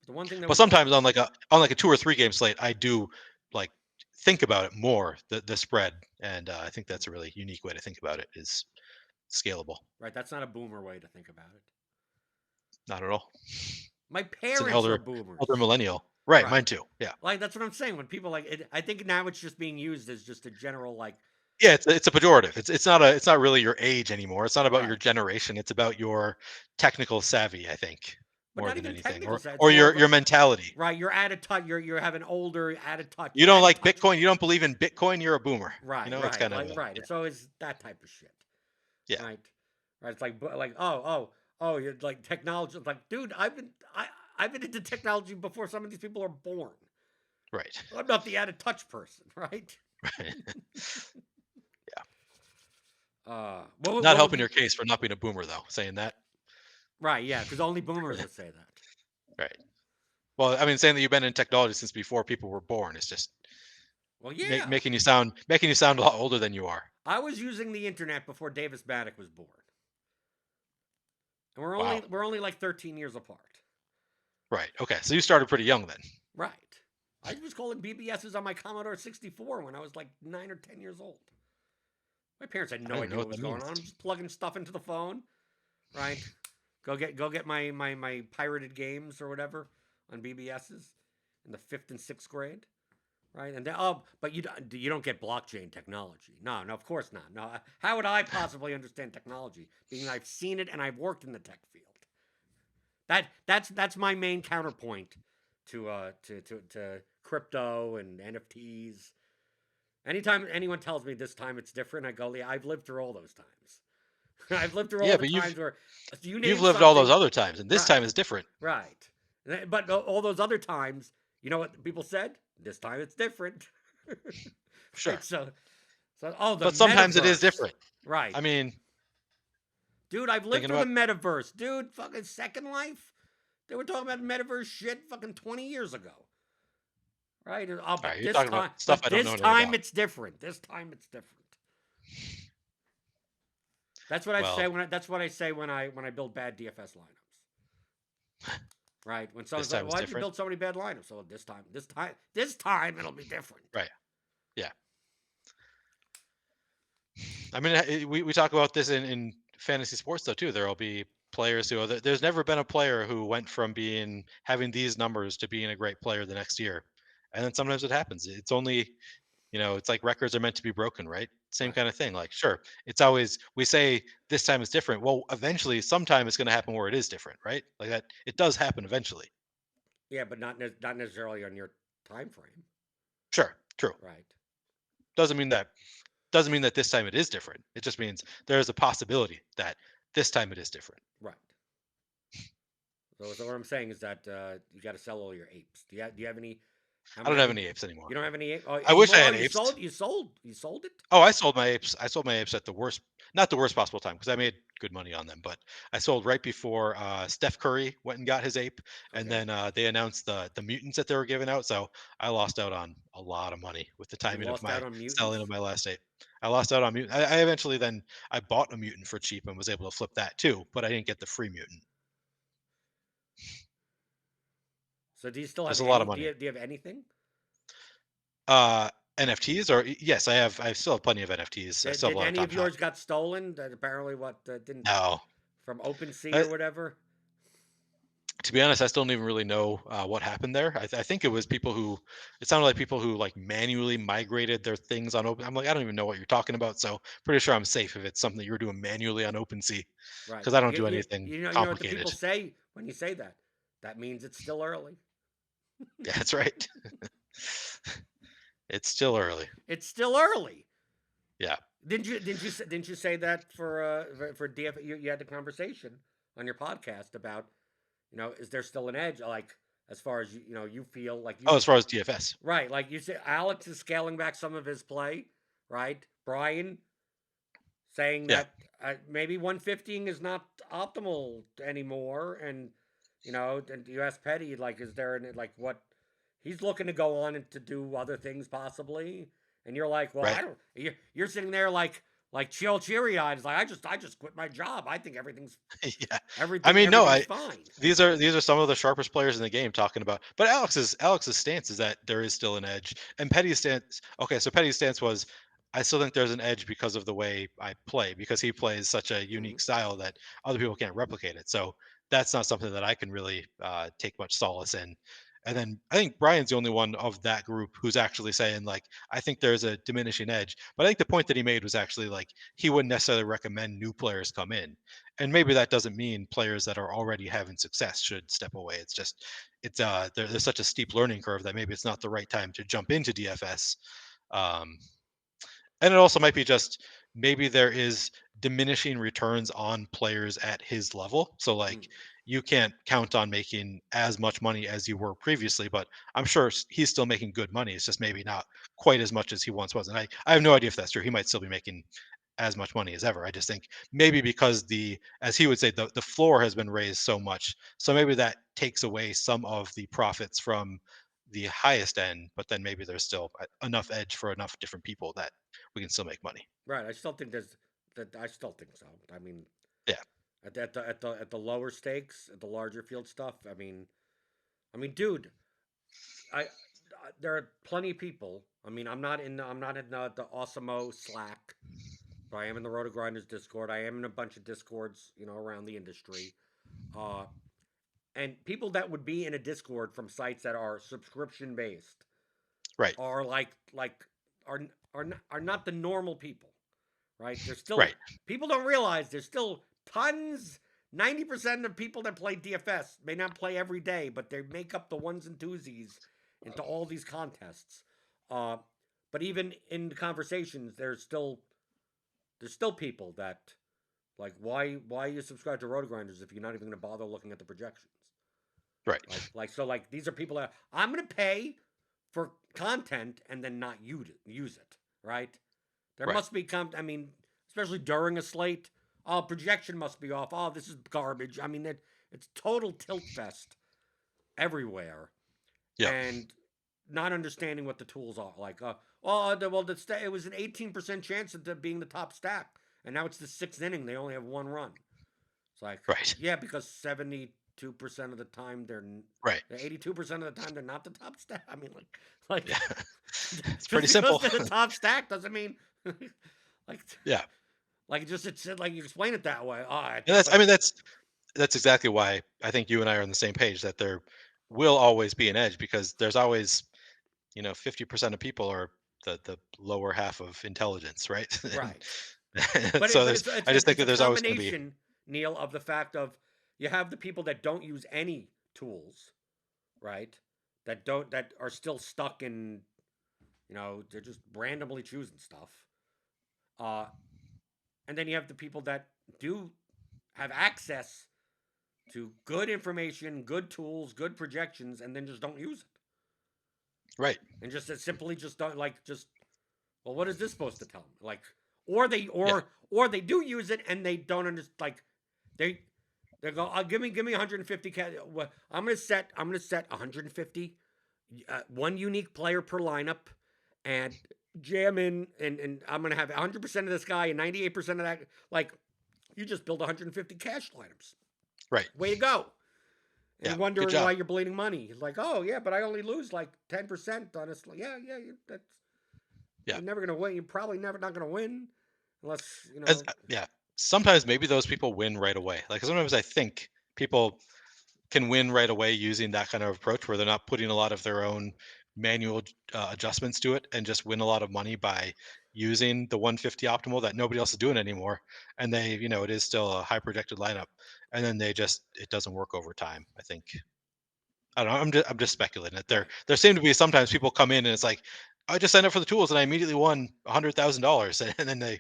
The one thing that But sometimes on like a 2 or 3 game slate, I do like think about it more the spread, and I think that's a really unique way to think about it. Is scalable. Right. That's not a boomer way to think about it. Not at all. My It's an parents are elder boomers. millennial. Right, Right. mine too. Yeah. Like that's what I'm saying. When people like it, I think now it's just being used as just a general like. Yeah, it's a pejorative. It's not really your age anymore. It's not about your Right. generation. It's about your technical savvy, I think, But more not than even anything, technical side. It's or more of your mentality. right. You're out of touch. You're having older, out of touch. You You're don't out of like touch. Bitcoin. You don't believe in Bitcoin. You're a boomer. Right. It's Right. kind of Like right. yeah, It's always that type of shit. yeah. Right. Right. It's like oh you're like technology. It's like dude, I've been into technology before some of these people are born. Right. I'm not the out of touch person. Right. Right. What Not would helping be your case for not being a boomer, though. Saying that. right? Yeah, because only boomers would say that. Right. Well, I mean, saying that you've been in technology since before people were born is just Well, yeah. making you sound a lot older than you are. I was using the internet before Davis Baddock was born, and Wow. we're only like 13 years apart. Right. Okay. So you started pretty young then. Right. I was calling BBSs on my Commodore 64 when I was like 9 or 10 years old. My parents had I no don't even idea know what what was that going means. on. I'm just plugging stuff into the phone. Right. Go get my pirated games or whatever on BBSs in the 5th and 6th grade. Right, and then, but you don't get blockchain technology. No, of course not. No, how would I possibly understand technology? Being that I've seen it and I've worked in the tech field. That's my main counterpoint to crypto and NFTs. Anytime anyone tells me this time it's different, I go, yeah, I've lived through all those times. I've lived through all Yeah, the but times where you you've name lived all those something, other times, and this right, time is different. right. But all those other times, you know what people said? This time it's different. Sure. Right, so the But sometimes it is metaverse. different. Right. I mean, Dude, I've lived thinking through the about metaverse. Dude, fucking Second Life. They were talking about metaverse shit fucking 20 years ago. Right? Oh, all right, you're talking about stuff but I don't know this anything time about. it's different. This time it's different. That's what I say Well, when I build bad DFS lineups. Right? When this someone's like, time is "Why'd you different. build so many bad lineups?" So this time it'll be different. Right. Yeah. I mean, we talk about this in fantasy sports though too. There'll be players who there's never been a player who went from having these numbers to being a great player the next year, and then sometimes it happens. It's only it's like records are meant to be broken, right? Same Right. kind of thing. Like, sure, it's always we say this time is different. Well, eventually, sometime it's going to happen where it is different, right? Like that, it does happen eventually. Yeah, but not necessarily on your time frame. Sure, true. Right. Doesn't mean that this time it is different. It just means there is a possibility that this time it is different. Right. So what I'm saying is that you got to sell all your apes. Do you have any? How I don't have many? any apes anymore. You don't have any I wish I anymore? Oh, had apes. you sold it. Oh, I sold my apes. I sold my apes at the worst, not the worst possible time, because I made good money on them. But I sold right before Steph Curry went and got his ape, and Okay. then they announced the mutants that they were giving out. So I lost out on a lot of money with the You timing of lost out my on selling of mutants. my last ape. I lost out on mutant. I eventually then I bought a mutant for cheap and was able to flip that too, but I didn't get the free mutant. So do you still have There's a lot any? of money. Do you have anything? NFTs or yes, I still have plenty of NFTs. I still have Did a lot of any Top of Shot. yours got stolen? That apparently what didn't No, from OpenSea uh, or whatever. to be honest, I still don't even really know what happened there. I think it was people who, it sounded like people who like manually migrated their things on Open. I'm like, I don't even know what you're talking about. So pretty sure I'm safe if it's something that you're doing manually on OpenSea Right. because I don't do anything You know what the people complicated. say when you say that. That means it's still early. Yeah, that's right. It's still early. It's still early. Yeah. Didn't you say that for DF? You had the conversation on your podcast about is there still an edge like as far as you feel like Oh, you as far as DFS. right like you say Alex is scaling back some of his play, right? Brian saying Yeah. that maybe 150 is not optimal anymore, and and you ask Petty like is there like what he's looking to go on and to do other things possibly, and you're like, well, Right. I don't. You're sitting there like chill, cheery eyed. It's like I just quit my job. I think Yeah. I mean, no, everything's fine. these are some of the sharpest players in the game talking about. But Alex's stance is that there is still an edge, and Petty's stance. Okay, so Petty's stance was I still think there's an edge because of the way I play, because he plays such a Mhm. unique style that other people can't replicate it. So that's not something that I can really take much solace in. And then I think Brian's the only one of that group who's actually saying, like, I think there's a diminishing edge. But I think the point that he made was actually like he wouldn't necessarily recommend new players come in. And maybe that doesn't mean players that are already having success should step away. It's just there's such a steep learning curve that maybe it's not the right time to jump into DFS. Um, and it also might be just maybe there is diminishing returns on players at his level. So Mm. like you can't count on making as much money as you were previously, but I'm sure he's still making good money. It's just maybe not quite as much as he once was. And I have no idea if that's true. He might still be making as much money as ever. I just think maybe because as he would say, the floor has been raised so much. So maybe that takes away some of the profits from the highest end, but then maybe there's still enough edge for enough different people that we can still make money. Right. I still think there's that. I still think so. I mean, Yeah. at the lower stakes, at the larger field stuff. Dude, there are plenty of people. I mean, I'm not in the Awesomeo Slack, but I am in the Roto Grinders Discord. I am in a bunch of Discords, around the industry. Uh, and people that would be in a Discord from sites that are subscription based Right. are like are are not the normal people, right? There's still Right. people don't realize there's still tons. 90% of people that play DFS may not play every day, but they make up the ones and twosies into all these contests. Uh, but even in the conversations, there's still people that like why you subscribe to Roto Grinders if you're not even going to bother looking at the projections. Right. Like these are people that I'm going to pay for content and then not use it, right? There Right. must be especially during a slate. Oh, projection must be off. Oh, this is garbage. I mean, it's total tilt fest everywhere, Yeah. and not understanding what the tools are. Like, it was an 18% chance of being the top stack, and now it's the sixth inning. They only have one run. It's like, Right. yeah, because 72% of the time Right. 82% of the time they're not the top stack. I mean, like, Yeah. It's just pretty because simple. they're the top stack doesn't mean, like, Yeah. just it's like you explain it that way. Oh, I And think, I mean that's exactly why I think you and I are on the same page, that there will always be an edge, because there's always 50% of people are the lower half of intelligence, right? right. And But it, so but there's it's it's I just it's think it's that a there's always going to be. combination, Neil, of the fact of you have the people that don't use any tools, right? That are still stuck in, they're just randomly choosing stuff. Uh, and then you have the people that do have access to good information, good tools, good projections, and then just don't use it, Right. and just simply just don't well, what is this supposed to tell them? Like, or they Yeah. or they do use it and they don't understand. Like, they they go, give me 150. I'm gonna set 150, one unique player per lineup, and jam in, and I'm gonna have 100% of this guy and 98% of that. Like, you just build 150 cash lineups. Right. Way to go. And Yeah. you're Good wondering job. why you're bleeding money. It's like, oh yeah, but I only lose like 10%. Honestly, yeah, yeah, that's Yeah. you're never gonna win. You're probably never not gonna win unless Yeah. Sometimes maybe those people win right away. Like sometimes I think people can win right away using that kind of approach where they're not putting a lot of their own manual adjustments to it, and just win a lot of money by using the 150 optimal that nobody else is doing anymore. And it is still a high projected lineup, and then it doesn't work over time. I think. I don't know. I'm just speculating that there right. there seem to be sometimes people come in and it's like, I just signed up for the tools and I immediately won $100,000, and then they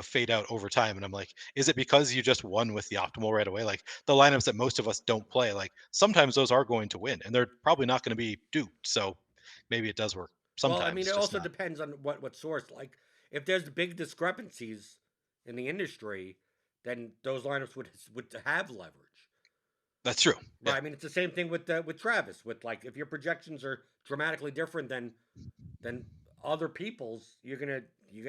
fade out over time. And I'm like, is it because you just won with the optimal right away? Like the lineups that most of us don't play, like sometimes those are going to win and they're probably not going to be duped. So maybe it does work Well, I mean, sometimes, it just also not. depends on what source. Like, if there's big discrepancies in the industry, then those lineups would have leverage. That's true. Right. Yeah. I mean, it's the same thing with Travis. With, like, if your projections are dramatically different than other people's, you're gonna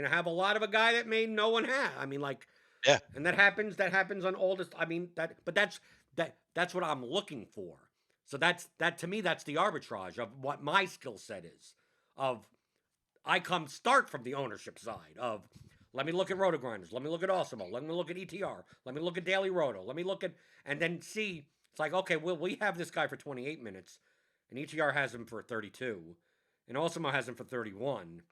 have a lot of a guy that may no one have. I mean, like, Yeah. and that happens on all this. I mean, but that's what I'm looking for. So that to me, that's the arbitrage of what my skill set is. Of I start from the ownership side of, let me look at Roto Grinders, let me look at Awesemo, let me look at ETR, let me look at Daily Roto, let me look at, and then see, it's like, okay, well, we have this guy for 28 minutes, and ETR has him for 32, and Awesemo has him for 31,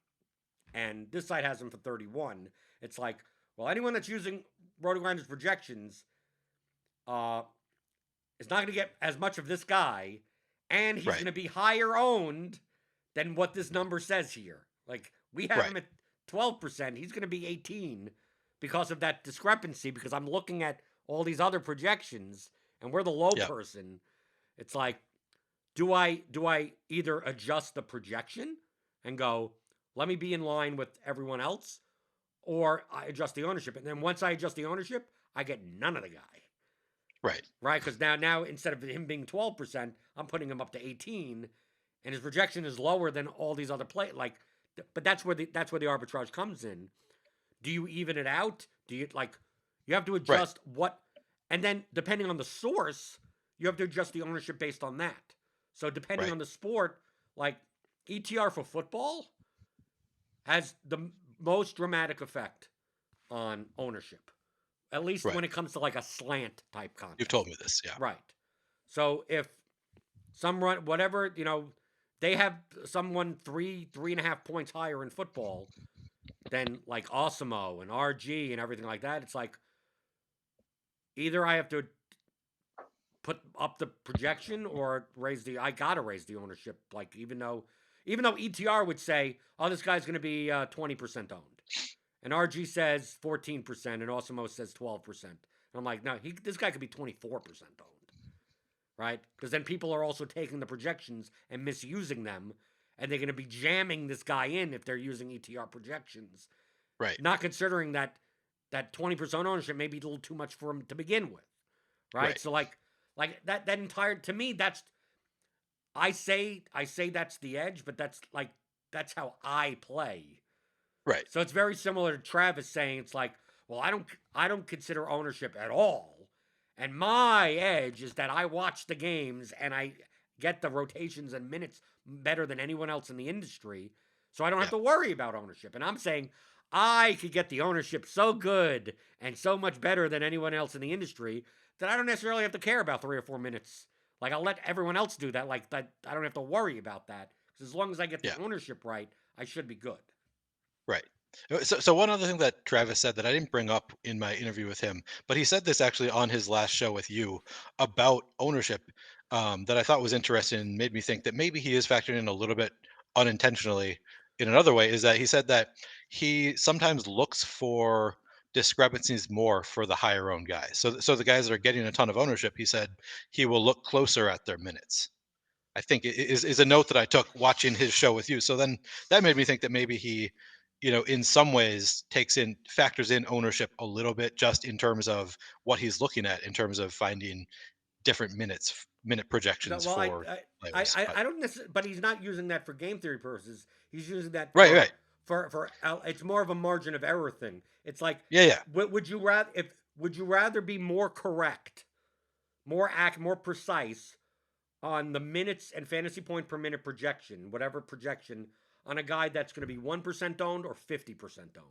and this side has him for 31. It's like, well, anyone that's using Roto Grinders projections is not going to get as much of this guy, and he's going to be higher owned than what this number says here. Like, we have him at 12%. He's going to be 18 because of that discrepancy, because I'm looking at all these other projections, and we're the low person. It's like, do I either adjust the projection and go, let me be in line with everyone else, or I adjust the ownership? And then once I adjust the ownership, I get none of the guy. Right, because now instead of him being 12%, I'm putting him up to 18, and his projection is lower than all these other players. Like, but that's where the arbitrage comes in. Do you even it out? Do you you have to adjust what, and then depending on the source, you have to adjust the ownership based on that. So depending on the sport, like ETR for football has the most dramatic effect on ownership. At least when it comes to like a slant type contest. You've told me this, yeah. Right. So if someone, whatever, they have someone 3.5 points higher in football than like Awesemo and RG and everything like that, it's like either I have to put up the projection or I gotta raise the ownership. Like even though ETR would say, oh, this guy's going to be 20% owned. And RG says 14%, and Awesemo says 12%. And I'm like, no, this guy could be 24% owned, right? Because then people are also taking the projections and misusing them, and they're going to be jamming this guy in if they're using ETR projections. Right. Not considering that 20% ownership may be a little too much for him to begin with, right? So like that entire, to me, that's, I say that's the edge, but that's how I play. Right. So it's very similar to Travis saying, it's like, well, I don't consider ownership at all. And my edge is that I watch the games and I get the rotations and minutes better than anyone else in the industry. So I don't have to worry about ownership. And I'm saying I could get the ownership so good and so much better than anyone else in the industry that I don't necessarily have to care about 3 or 4 minutes. Like, I'll let everyone else do that. Like, that I don't have to worry about that. Because as long as I get the ownership right, I should be good. Right. So one other thing that Travis said that I didn't bring up in my interview with him, but he said this actually on his last show with you about ownership, that I thought was interesting and made me think that maybe he is factoring in a little bit unintentionally in another way, is that he said that he sometimes looks for discrepancies more for the higher owned guys. So the guys that are getting a ton of ownership, he said he will look closer at their minutes. I think is a note that I took watching his show with you. So then that made me think that maybe he, in some ways factors in ownership a little bit, just in terms of what he's looking at in terms of finding different minute projections No, well, for players. I don't necessarily, but he's not using that for game theory purposes. He's using that Right. For it's more of a margin of error thing. It's like, Yeah. Would you rather be more correct, more precise on the minutes and fantasy point per minute projection, whatever projection, on a guy that's going to be 1% owned or 50% owned?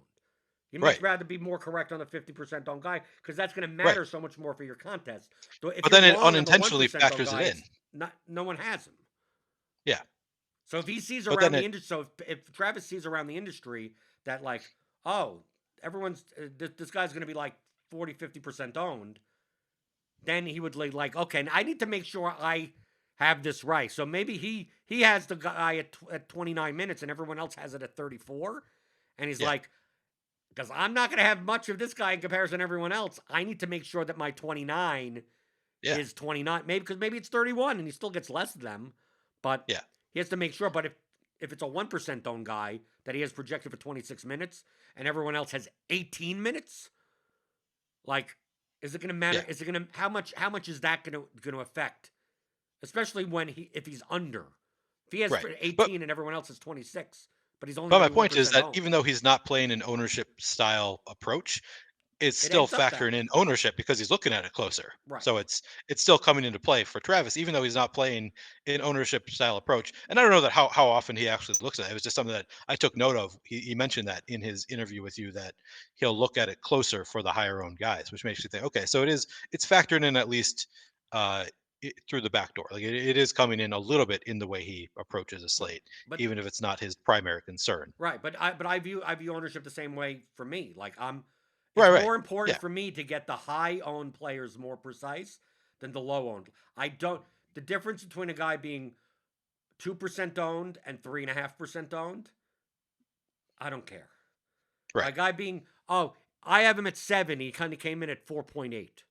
You'd much rather be more correct on the 50% owned guy, because that's going to matter so much more for your contest. So if but then it unintentionally factors it in. No one has him. Yeah. So if he sees around the industry, so if Travis sees around the industry that like, oh, everyone's this guy's going to be like 40-50% owned, then he would like, okay, I need to make sure I have this right. So maybe he has the guy at 29 minutes and everyone else has it at 34, and he's like, because I'm not going to have much of this guy in comparison to everyone else, I need to make sure that my 29 is 29. Maybe it's 31 and he still gets less of them, but he has to make sure. But if it's a 1% owned guy that he has projected for 26 minutes and everyone else has 18 minutes, like, is it going to matter? Is it going to, how much is that going to affect? Especially if he's under. If he has 18 and everyone else is 26, but he's only. But my point is that owned. even though he's not playing an ownership style approach, it's It still ends up that factoring way. in ownership because he's looking at it closer. Right. So it's still coming into play for Travis, even though he's not playing an ownership style approach. And I don't know that how often he actually looks at it. It was just something that I took note of. He mentioned that in his interview with you that he'll look at it closer for the higher owned guys, which makes you think, okay, so it's factored in at least uh, through the back door. Like it is coming in a little bit in the way he approaches a But slate, but even if it's not his primary concern. right, but I view ownership the same way for me. Like Right, it's right. more important Yeah, for me to get the high owned players more precise than the low owned. I don't. The difference between a guy being 2% owned and 3.5% owned, I don't care. A right. guy being I have him at 7. He kind of came in at 4.8.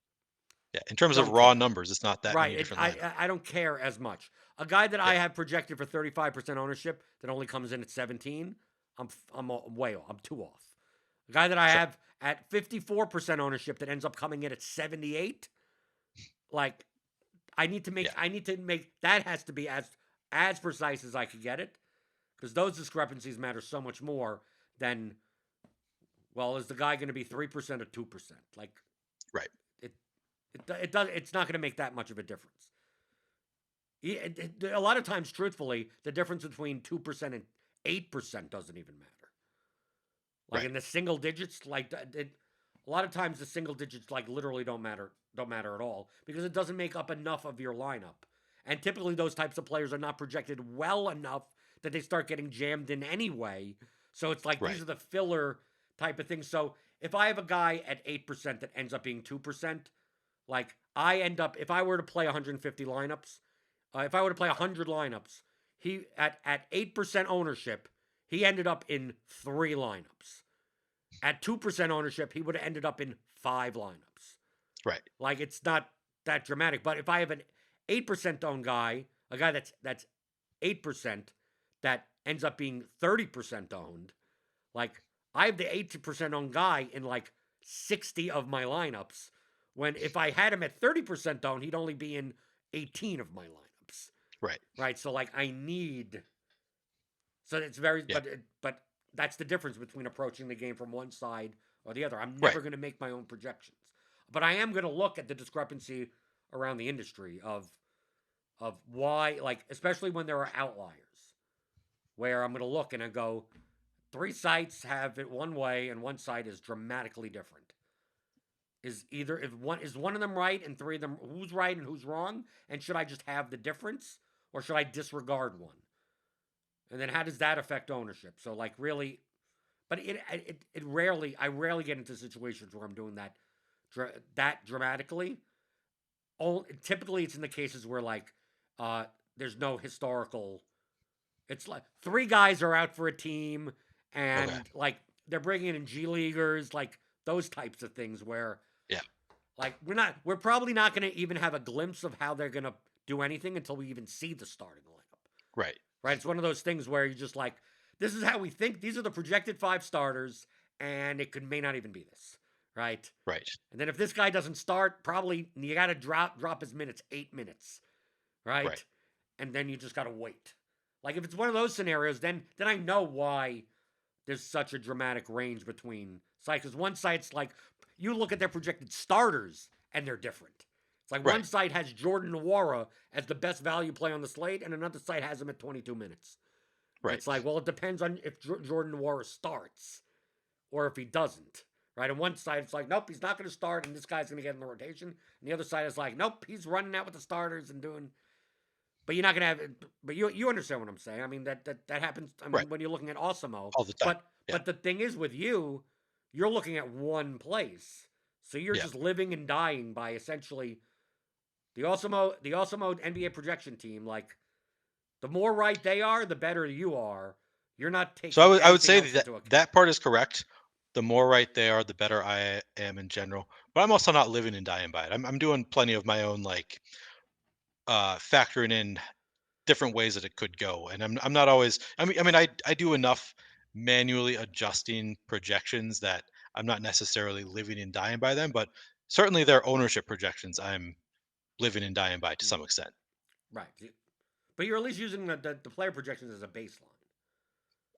Yeah. In terms of Don't raw care. numbers, it's not that Right. many different lineups. I don't care as much. A guy that I Yeah. have projected for 35% ownership that only comes in at 17, I'm way off. I'm too off. A guy that I Sure. have at 54% ownership that ends up coming in at 78, like Yeah. I need to make that has to be as precise as I could get it because those discrepancies matter so much more than well, is the guy going to be 3% or 2%? Like Right. it it does it's not going to make that much of a difference. A lot of times, truthfully, the difference between 2% and 8% doesn't even matter. Like Right. in the single digits, a lot of times the single digits like literally don't matter at all because it doesn't make up enough of your lineup. And typically those types of players are not projected well enough that they start getting jammed in anyway. So it's like these Right. are the filler type of things. So if I have a guy at 8% that ends up being 2%, like I end up if I were to play 150 lineups, if I were to play 100 lineups, he at 8% ownership, he ended up in 3 lineups. At 2% ownership, he would have ended up in 5 lineups. Right. Like it's not that dramatic, but if I have an 8% owned guy, a guy that's 8% that ends up being 30% owned, like I have the 80% owned guy in like 60 of my lineups when if I had him at 30% owned, he'd only be in 18 of my lineups. Right. Right? So like I need so it's very Yeah. but that's the difference between approaching the game from one side or the other. I'm Right. never going to make my own projections. But I am going to look at the discrepancy around the industry of why like especially when there are outliers where I'm going to look and I go 3 sites have it one way and one site is dramatically different. Is one of them right and 3 of them who's right and who's wrong and should I just have the difference or should I disregard one? And then how does that affect ownership? So like really, but it rarely I rarely get into situations where I'm doing that dramatically. Typically it's in the cases where like there's no historical. It's like 3 guys are out for a team Okay. and like they're bringing in G leaguers like those types of things where Yeah. like we're probably not going to even have a glimpse of how they're going to do anything until we even see the starting lineup. Right. Right? It's one of those things where you just like, this is how we think. These are the projected 5 starters, and it may not even be this. Right? Right. And then if this guy doesn't start, probably you got to drop his minutes 8 minutes. Right. Right? And then you just got to wait. Like if it's one of those scenarios, then I know why there's such a dramatic range between sites. Because one site's like you look at their projected starters and they're different. It's like one Right. site has Jordan Nwora as the best value play on the slate, and another site has him at 22 minutes. And Right. it's like, well, it depends on if Jordan Nwora starts or if he doesn't. Right? On one side, it's like, nope, he's not going to start, and this guy's going to get in the rotation. And the other side is like, nope, he's running out with the starters and doing. But you're not going to have. But you understand what I'm saying. I mean that happens. I Right. mean when you're looking at Osimo. All the time. But Yeah. the thing is with you, you're looking at one place, so you're Yeah. just living and dying by essentially the Osimo NBA projection team. Like the more right they are, the better you are. You're not So taking I would anything say else that into account. that part is correct. The more right they are, the better I am in general. But I'm also not living and dying by it. I'm doing plenty of my own like factoring in different ways that it could go. And I'm not always I do enough manually adjusting projections that I'm not necessarily living and dying by them, but certainly their ownership projections I'm living and dying by to Hmm. some extent. Right. But you're at least using the player projections as a baseline.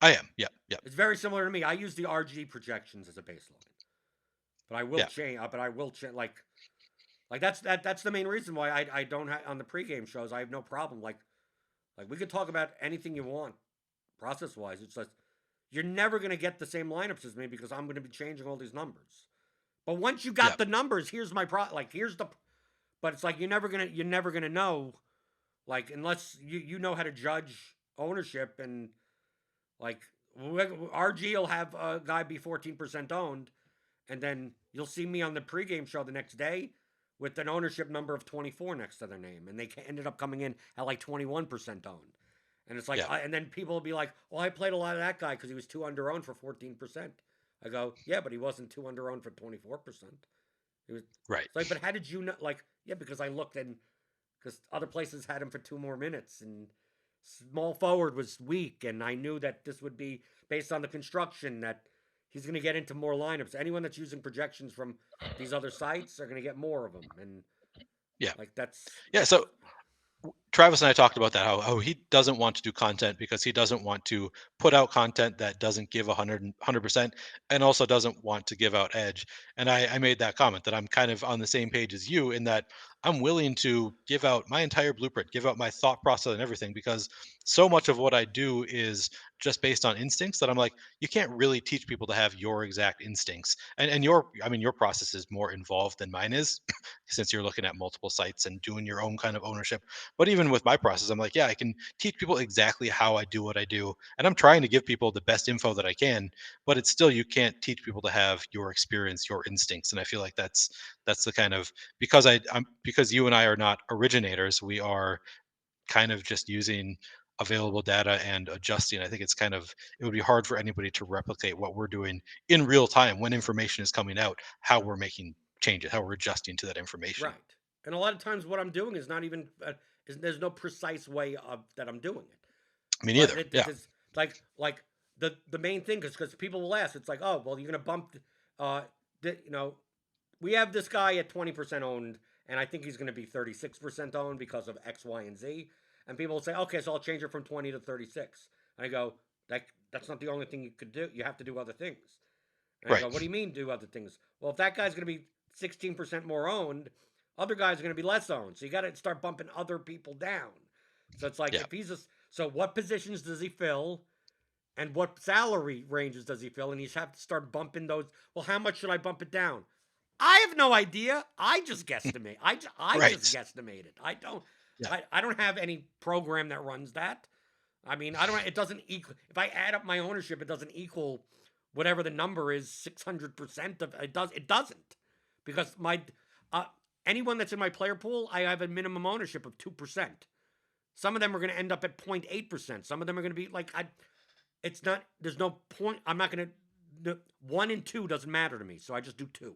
I am. Yep. Yep. It's very similar to me. I use the RG projections as a baseline. but I will Yeah. change. But I will change. Like that's the main reason why I don't have on the pregame shows. I have no problem. Like we could talk about anything you want, process wise. It's just you're never gonna get the same lineups as me because I'm gonna be changing all these numbers. But once you Yeah. got the numbers, here's my like here's the. But it's like you're never gonna know, like unless you know how to judge ownership and like RG will have a guy be 14% owned, and then you'll see me on the pregame show the next day with an ownership number of 24 next to their name, and they ended up coming in at like 21% owned. And it's like, Yeah. and then people will be like, "Well, I played a lot of that guy because he was 2 under owned for 14%." I go, "Yeah, but he wasn't 2 under owned for 24%. It was Right. it's like, but how did you know? Like, yeah, because I looked and because other places had him for 2 more minutes, and small forward was weak, and I knew that this would be based on the construction that he's going to get into more lineups. Anyone that's using projections from these other sites are going to get more of them, and Yeah. like that's Yeah. that's So Travis and I talked about that, how he doesn't want to do content because he doesn't want to put out content that doesn't give 100% and also doesn't want to give out edge. And I made that comment that I'm kind of on the same page as you in that I'm willing to give out my entire blueprint, give out my thought process and everything because so much of what I do is just based on instincts that I'm like, you can't really teach people to have your exact instincts. And your, I mean, your process is more involved than mine is since you're looking at multiple sites and doing your own kind of ownership. But even with my process, I'm like, yeah, I can teach people exactly how I do what I do. And I'm trying to give people the best info that I can, but it's still you can't teach people to have your experience, your instincts. And I feel like that's the kind of I'm because you and I are not originators, we are kind of just using available data and adjusting. I think it's kind of it would be hard for anybody to replicate what we're doing in real time when information is coming out, how we're making changes, how we're adjusting to that information. right. And a lot of times, what I'm doing is not even there's no precise way of that I'm doing it. Me But neither. Yeah. it's like the main thing is because people will ask, it's like, oh well, you're gonna bump, uh, you know, we have this guy at 20% owned, and I think he's going to be 36% owned because of X, Y, and Z. And people will say, okay, so I'll change it from 20 to 36. And I go, that's not the only thing you could do. You have to do other things. And I Right. go, what do you mean do other things? Well, if that guy's going to be 16% more owned, other guys are going to be less owned. So you got to start bumping other people down. So it's like Yeah. if he's a, so what positions does he fill? And what salary ranges does he fill? And you have to start bumping those. Well, how much should I bump it down? I have no idea. I just guesstimate. I just Right. guesstimated. Yeah. I don't have any program that runs that. I mean, I don't. It doesn't equal. If I add up my ownership, it doesn't equal whatever the number is. 600% of it does. It doesn't because my uh, anyone that's in my player pool, I have a minimum ownership of 2%. Some of them are going to end up at 0.8%. Some of them are going to be like I. It's not. There's no point. I'm not going to. 1 and 2 doesn't matter to me, so I just do 2.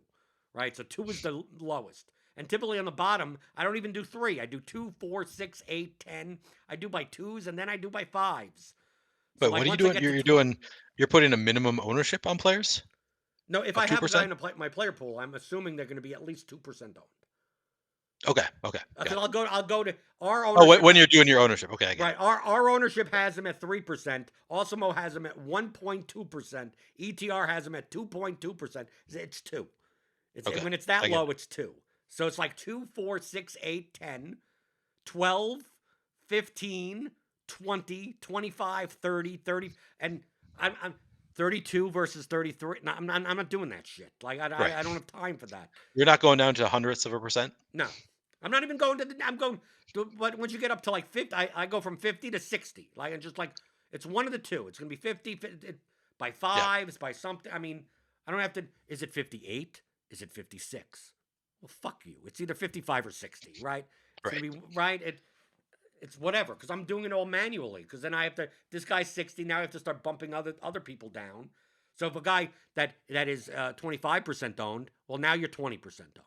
Right? So 2 is the lowest. And typically on the bottom, I don't even do 3. I do 2, 4, 6, 8, 10. I do by 2s and then I do by 5s. So But like what are you once I doing? get to You're 20, doing you're putting a minimum ownership on players no, if of I have a guy 2%? in my player pool, I'm assuming they're going to be at least 2% owned. Okay. Okay. Because Got it. I'll go to our Oh, ownership. when you're doing your ownership. Okay, I get Right, it. our ownership has them at 3%. Osimo has them at 1.2%. ETR has them at 2.2%. It's 2. It's Okay. when it's that I get low, it. it's 2. So it's like 2, 4, 6, 8, 10, 12, 15, 20, 25, 30, 30, and I'm 32 versus 33. No, I'm not doing that shit. Like Right. I don't have time for that. You're not going down to hundredths of a percent? No, I'm not even going to the. I'm going. But once you get up to like 50, I go from 50 to 60. Like and just like it's one of the two. It's gonna be 50 by Yeah. fives by something. I mean, I don't have to. Is it 58? Is it 56? Well, fuck you. It's either 55 or 60, right? It's Right. gonna be right. It's whatever because I'm doing it all manually. Because then I have to. This guy's 60 now. I have to start bumping other people down. So if a guy that is 25% owned, well now you're 20% owned.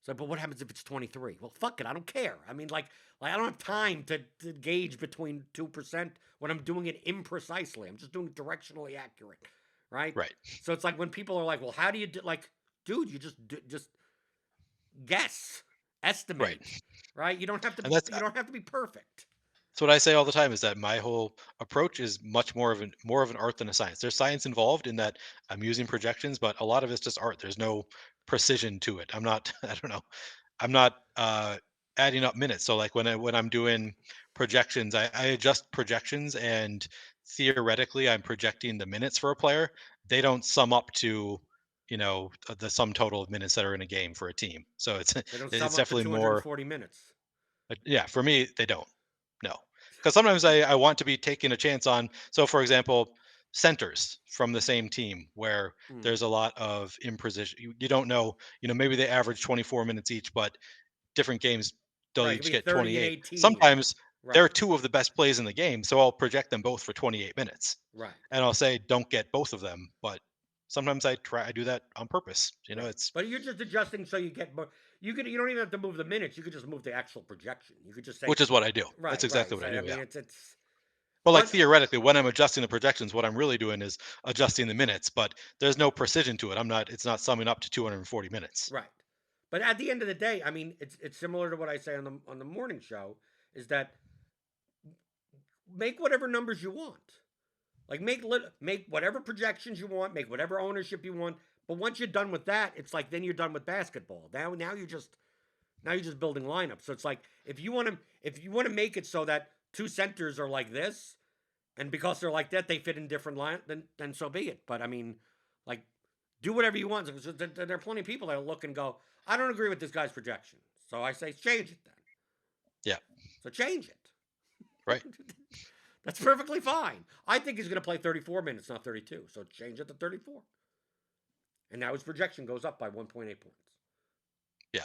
So, but what happens if it's 23? Well, fuck it. I don't care. I mean, I don't have time to gauge between 2% when I'm doing it imprecisely. I'm just doing it directionally accurate, right? Right. So it's like when people are like, "Well, how do you do?" Like, dude, you just guess, Right. estimate, right? You don't have to And that's you don't have to be perfect. So what I say all the time is that my whole approach is much more of an art than a science. There's science involved in that I'm using projections, but a lot of it's just art. There's no precision to it. I'm not I don't know. I'm not adding up minutes. So like when I'm doing projections, I adjust projections and theoretically I'm projecting the minutes for a player. They don't sum up to the sum total of minutes that are in a game for a team. So it's They don't sum it's up to definitely more 240 minutes. yeah, for me, they don't. No. Because sometimes I want to be taking a chance on, so for example, centers from the same team where Mm. there's a lot of imprecision. You don't know, maybe they average 24 minutes each, but different games, they'll Right, it could each be get 30 and 28. 18. Sometimes they're Right, two of the best plays in the game, so I'll project them both for 28 minutes. right, And I'll say, don't get both of them. But sometimes I do that on purpose. right. It's, But you're just adjusting so you get more. You don't even have to move the minutes. You could just move the actual projection. You could just say, which is what I do. That's right, right. exactly what So I I do. mean, Yeah. it's But like one theoretically, when I'm adjusting the projections, what I'm really doing is adjusting the minutes, but there's no precision to it. It's not summing up to 240 minutes. right. But at the end of the day, I mean, it's similar to what I say on the morning show. Is that make whatever numbers you want. Like make whatever projections you want, make whatever ownership you want. But once you're done with that, it's like then you're done with basketball. Now you're just building lineups. So it's like if you want to make it so that two centers are like this, and because they're like that, they fit in different line. Then so be it. But I mean, like do whatever you want. So there are plenty of people that look and go, I don't agree with this guy's projection. So I say change it then. Yeah. So change it. Right. That's perfectly fine. I think he's going to play 34 minutes, not 32. So change it to 34. And now his projection goes up by 1.8 points. Yeah.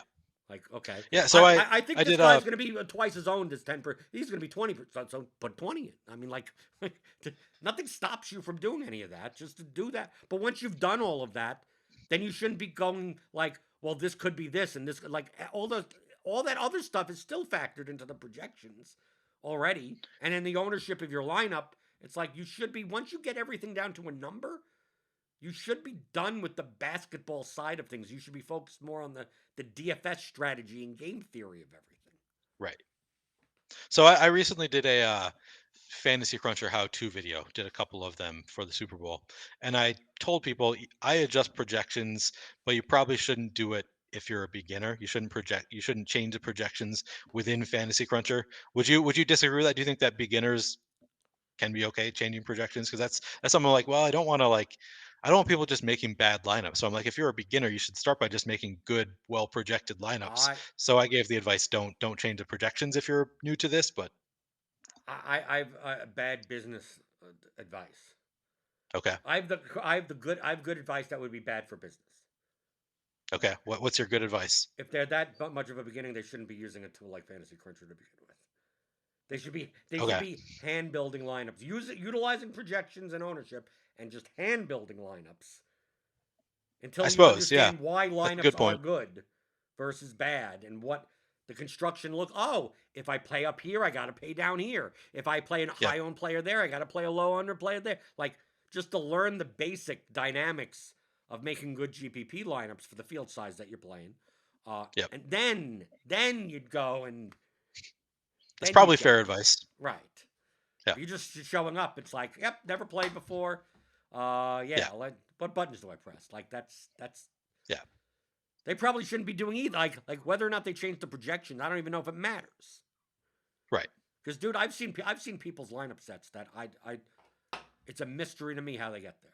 Like, okay. Yeah. So I think I this did, guy's going to be twice as owned as 10 He's going to be 20%. So put 20 in. I mean, like, nothing stops you from doing any of that, just to do that. But once you've done all of that, then you shouldn't be going like, well, this could be this and this. Like, all that other stuff is still factored into the projections already. And in the ownership of your lineup, it's like you should be, once you get everything down to a number, you should be done with the basketball side of things. You should be focused more on the DFS strategy and game theory of everything. right. So I recently did a fantasy cruncher how-to video, did a couple of them for the Super Bowl. And I told people I adjust projections, but you probably shouldn't do it if you're a beginner. You shouldn't change the projections within fantasy cruncher. Would you disagree with that? Do you think that beginners can be okay changing projections? Because that's something like, well, I don't want people just making bad lineups. So I'm like, if you're a beginner, you should start by just making good, well projected lineups. I So I gave the advice, don't change the projections if you're new to this, but I've bad business advice. okay. I have good advice that would be bad for business. Okay. What's your good advice? If they're that much of a beginning, they shouldn't be using a tool like Fantasy Cruncher to begin with. They should Okay. be hand building lineups, utilizing projections and ownership, and just hand building lineups I until you suppose, yeah. understand why That's a lineups good are point. good versus bad and what the construction look. Oh, if I play up here, I got to pay down here. If I play a Yeah. high owned player there, I got to play a low under player there. Like just to learn the basic dynamics of making good GPP lineups for the field size that you're playing. Yep. And then you'd go and That's then probably you'd get fair right. advice. Right. Yeah. If you're just showing up, it's like, yep, never played before. Yeah. Yeah. What buttons do I press? Like that's Yeah. they probably shouldn't be doing either. Like whether or not they change the projection, I don't even know if it matters. Right. Because dude, I've seen people's lineup sets that I it's a mystery to me how they get there.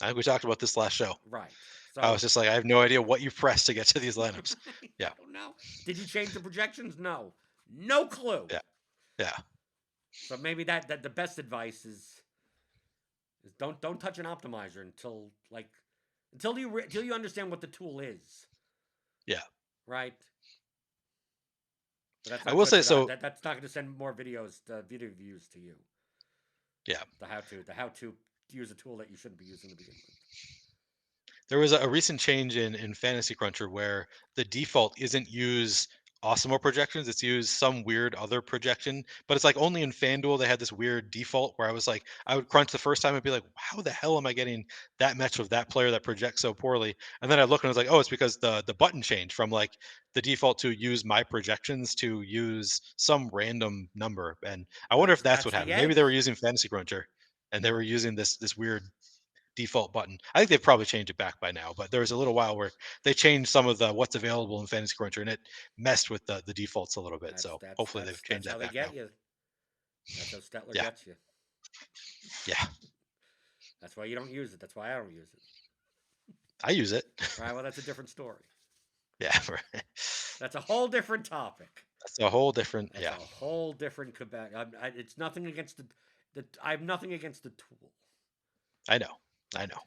I think we talked about this last show. Right. I was So just like, I have no idea what you pressed to get to these lineups. I Yeah. don't know. Did you change the projections? No. No clue. Yeah. Yeah. So maybe that the best advice is don't touch an optimizer until you understand what the tool is, Yeah. right? But that's I not will such say a so. that's not going to send more video views to you. Yeah. The how to use a tool that you shouldn't be using to begin with. There was a recent change in Fantasy Cruncher where the default isn't use Awesemo projections. It's used some weird other projection, but it's like only in FanDuel they had this weird default where I was like, I would crunch the first time and be like, how the hell am I getting that match of that player that projects so poorly? And then I look and I was like, oh, it's because the button changed from like the default to use my projections to use some random number. And I wonder if that's That's what the happened. Maybe they were edge. using Fantasy Cruncher and they were using this weird default button. I think they've probably changed it back by now, but there was a little while where they changed some of the what's available in Fantasy Cruncher, and it messed with the defaults a little bit. That's So that's hopefully that's they've that's changed how that they back now. get you. That's how Stetler Yeah, gets you. yeah, That's why you don't use it. That's why I don't use it. I use it. Right. Well, that's a different story. Yeah, right. That's a whole different topic. That's a whole different. That's a Yeah, whole different Quebec. It's nothing against the. I have nothing against the tool. I know, I Right. know.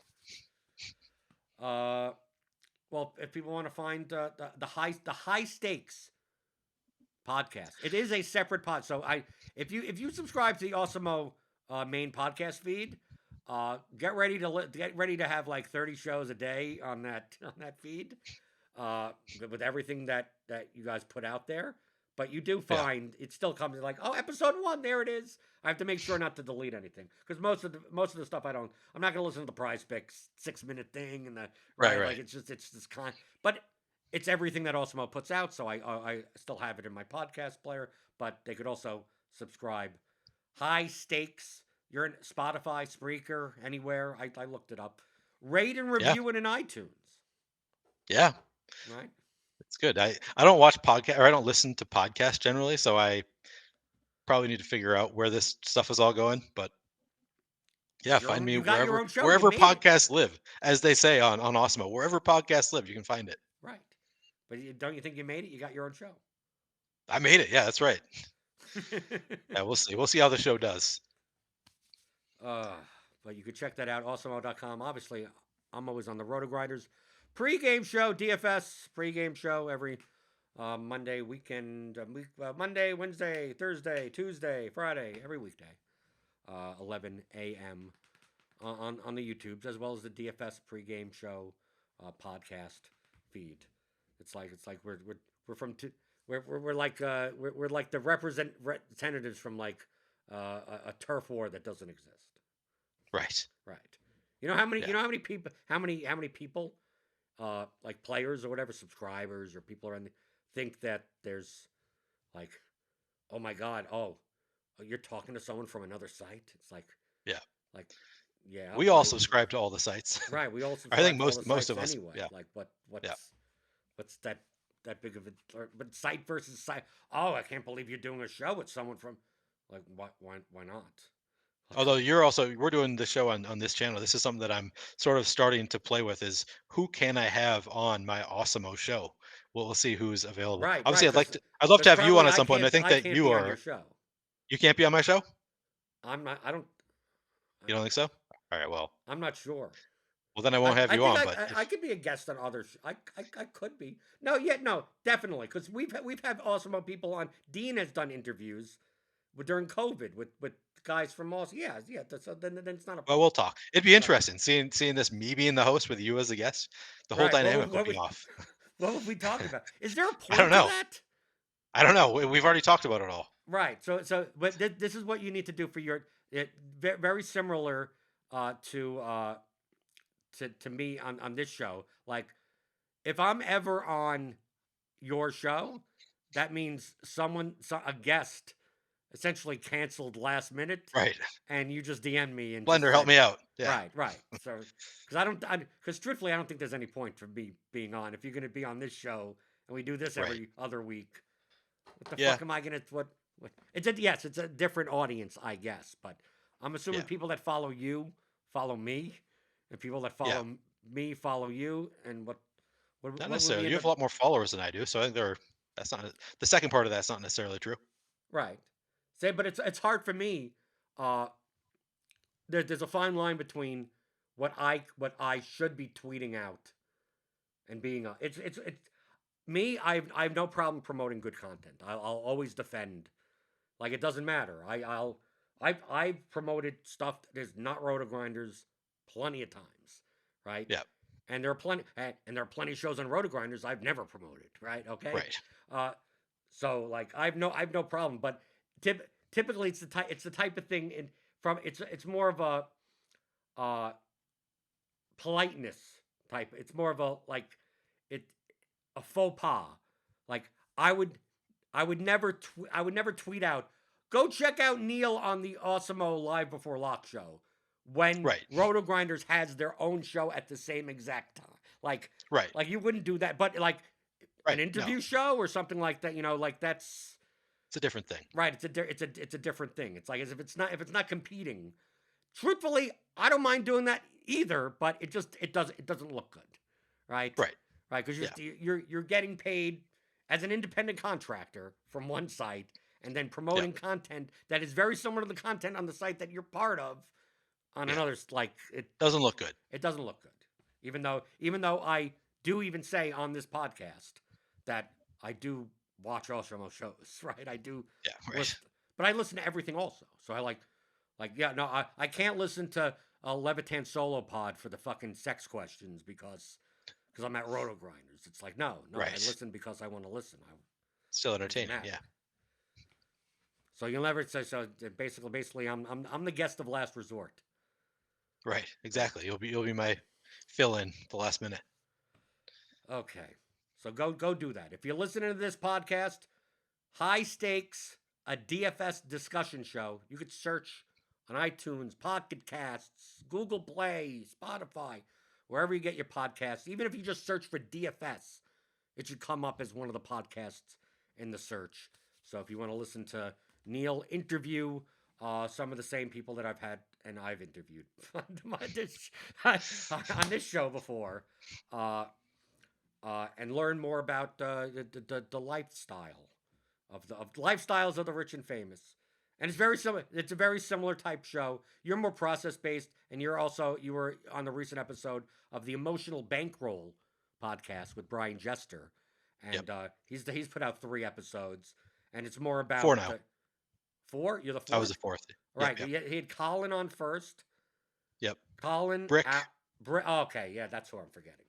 Well, if people want to find the high stakes podcast, it is a separate pod. So if you subscribe to the Osimo main podcast feed, get ready to have like 30 shows a day on that feed, with everything that you guys put out there. But you do Yeah, find it still comes like, oh, episode 1, there it is. I have to make sure not to delete anything because most of the stuff I'm not gonna listen to the Prize Picks 6-minute thing and the right, right, like right. it's just kind, but it's everything that Osmo puts out. So I still have it in my podcast player, but they could also subscribe. High stakes. You're in Spotify, Spreaker, anywhere. I looked it up. Rate and Yeah, review it in iTunes. yeah. Right. It's good. I don't watch podcast or I don't listen to podcasts generally, so I probably need to figure out where this stuff is all going. But yeah, find me You got your wherever own show. You wherever made it. podcasts live, as they say on Osmo. Wherever podcasts live, you can find it. Right. But don't you think you made it? You got your own show. I made it. Yeah, that's right. Yeah, we'll see. We'll see how the show does. uh, but you could check that out, Osmo.com. Obviously, I'm always on the Roto Grinders pre-game show, DFS pre-game show every Monday, Monday, Wednesday, Thursday, Tuesday, Friday, every weekday, 11 a.m. On the YouTubes, as well as the DFS pregame show podcast feed. It's like we're from we're like we're like the representatives from like a turf war that doesn't exist. Right. Right. You Yeah. know how many people like players or whatever, subscribers or people around think that there's like, oh my god, you're talking to someone from another site. It's Yeah. like yeah, We all subscribe to all the sites. right. We all I think subscribe to all the most sites of us. anyway. Yeah. Like Yeah. what's that big of a but site versus site? Oh, I can't believe you're doing a show with someone from like why not? Although we're doing the show on this channel. This is something that I'm sort of starting to play with is who can I have on my Osmo show? We'll see who's available. Right, Obviously, right. I'd love to Because have you on probably at some point. And I think I that can't be on your are show. you can't be on my show? I'm not. I don't. You don't think so? All right, well. I'm not sure. Well then I won't have I you think on, but I if could be a guest on others. I could be. No, no, definitely. Because we've had awesome people on. Dean has done interviews during COVID with guys from Moss. Yeah, yeah. So then it's not a well, problem. we'll talk. It'd be Right, interesting seeing this me being the host with you as the guest. The whole right. dynamic would be off. What would we talk about? Is there a I don't point to know. that? I don't know. We've already talked about it all. Right. But this is what you need to do for your. Very similar to me on this show. Like, if I'm ever on your show, that means a guest, essentially canceled last minute, Right. and you just DM me and just Blender, help said, me out. Yeah. right. So, because truthfully, I don't think there's any point for me being on. If you're going to be on this show and we do this Right. every other week, what the Yeah. fuck am I going to what? It's a different audience, I guess, but I'm assuming Yeah. people that follow you follow me, and people that Yeah. follow me follow you, and what Not would we necessarily. end You up have a lot more followers than I do, so I think that's not the second part of that's not necessarily true. right? Say, but it's hard for me. Uh, there's a fine line between what I should be tweeting out and being it's me. I have no problem promoting good content. I'll always defend. Like, it doesn't matter. I've promoted stuff that is not Roto Grinders plenty of times, right? Yeah. And there are plenty of shows on Roto Grinders I've never promoted, right? Okay. Right. Uh, So like I have no problem, but typically it's the type of thing it's more of a uh politeness type. It's more of a like it a faux pas. Like I would never tweet out, go check out Neil on the Awesemo Live Before Lock show when Right. Roto Grinders has their own show at the same exact time. Right. Like you wouldn't do that, but like an Right. No, interview show or something like that, like that's it's a different thing. right. It's a different thing. It's like as if it's not competing. Truthfully, I don't mind doing that either, but it doesn't look good, right? Right. Right, because Yeah. you're getting paid as an independent contractor from one site and then promoting content that is very similar to the content on the site that you're part of on another like Doesn't look good. it doesn't look good. Even though I do even say on this podcast that I do watch Oshimo shows, right? I do Yeah. Right. listen, but I listen to everything also. So I I can't listen to a Levitan solo pod for the fucking sex questions because I'm at Roto Grinders. It's like no, I Right. listen because I want to listen. Still entertaining. Yeah. So you'll never say so. Basically, I'm the guest of last resort. Right. Exactly. You'll be my fill in the last minute. Okay, so go do that. If you're listening to this podcast, High Stakes, a DFS discussion show. You could search on iTunes, Pocket Casts, Google Play, Spotify, wherever you get your podcasts. Even if you just search for DFS, it should come up as one of the podcasts in the search. So if you want to listen to Neil interview some of the same people that I've interviewed on this show before, and learn more about the lifestyle of lifestyles of the rich and famous. And it's very similar. It's a very similar type show. You're more process based, and you were on the recent episode of the Emotional Bankroll podcast with Brian Jester, and he's put out 3 episodes, and it's more about 4 now. 4. You're the 4th. I was the 4th. Right. Yep. He had Colin on first. Yep. Colin Brick. Okay, yeah, that's who I'm forgetting.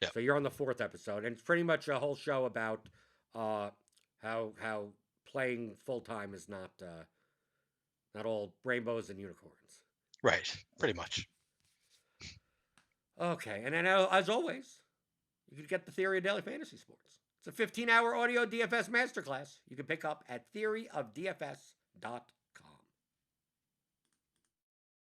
Yep. So you're on the 4th episode, and it's pretty much a whole show about how playing full time is not all rainbows and unicorns. Right. Pretty much. Okay, and then as always, you can get the Theory of Daily Fantasy Sports. It's a 15-hour audio DFS masterclass you can pick up at theoryofdfs.com.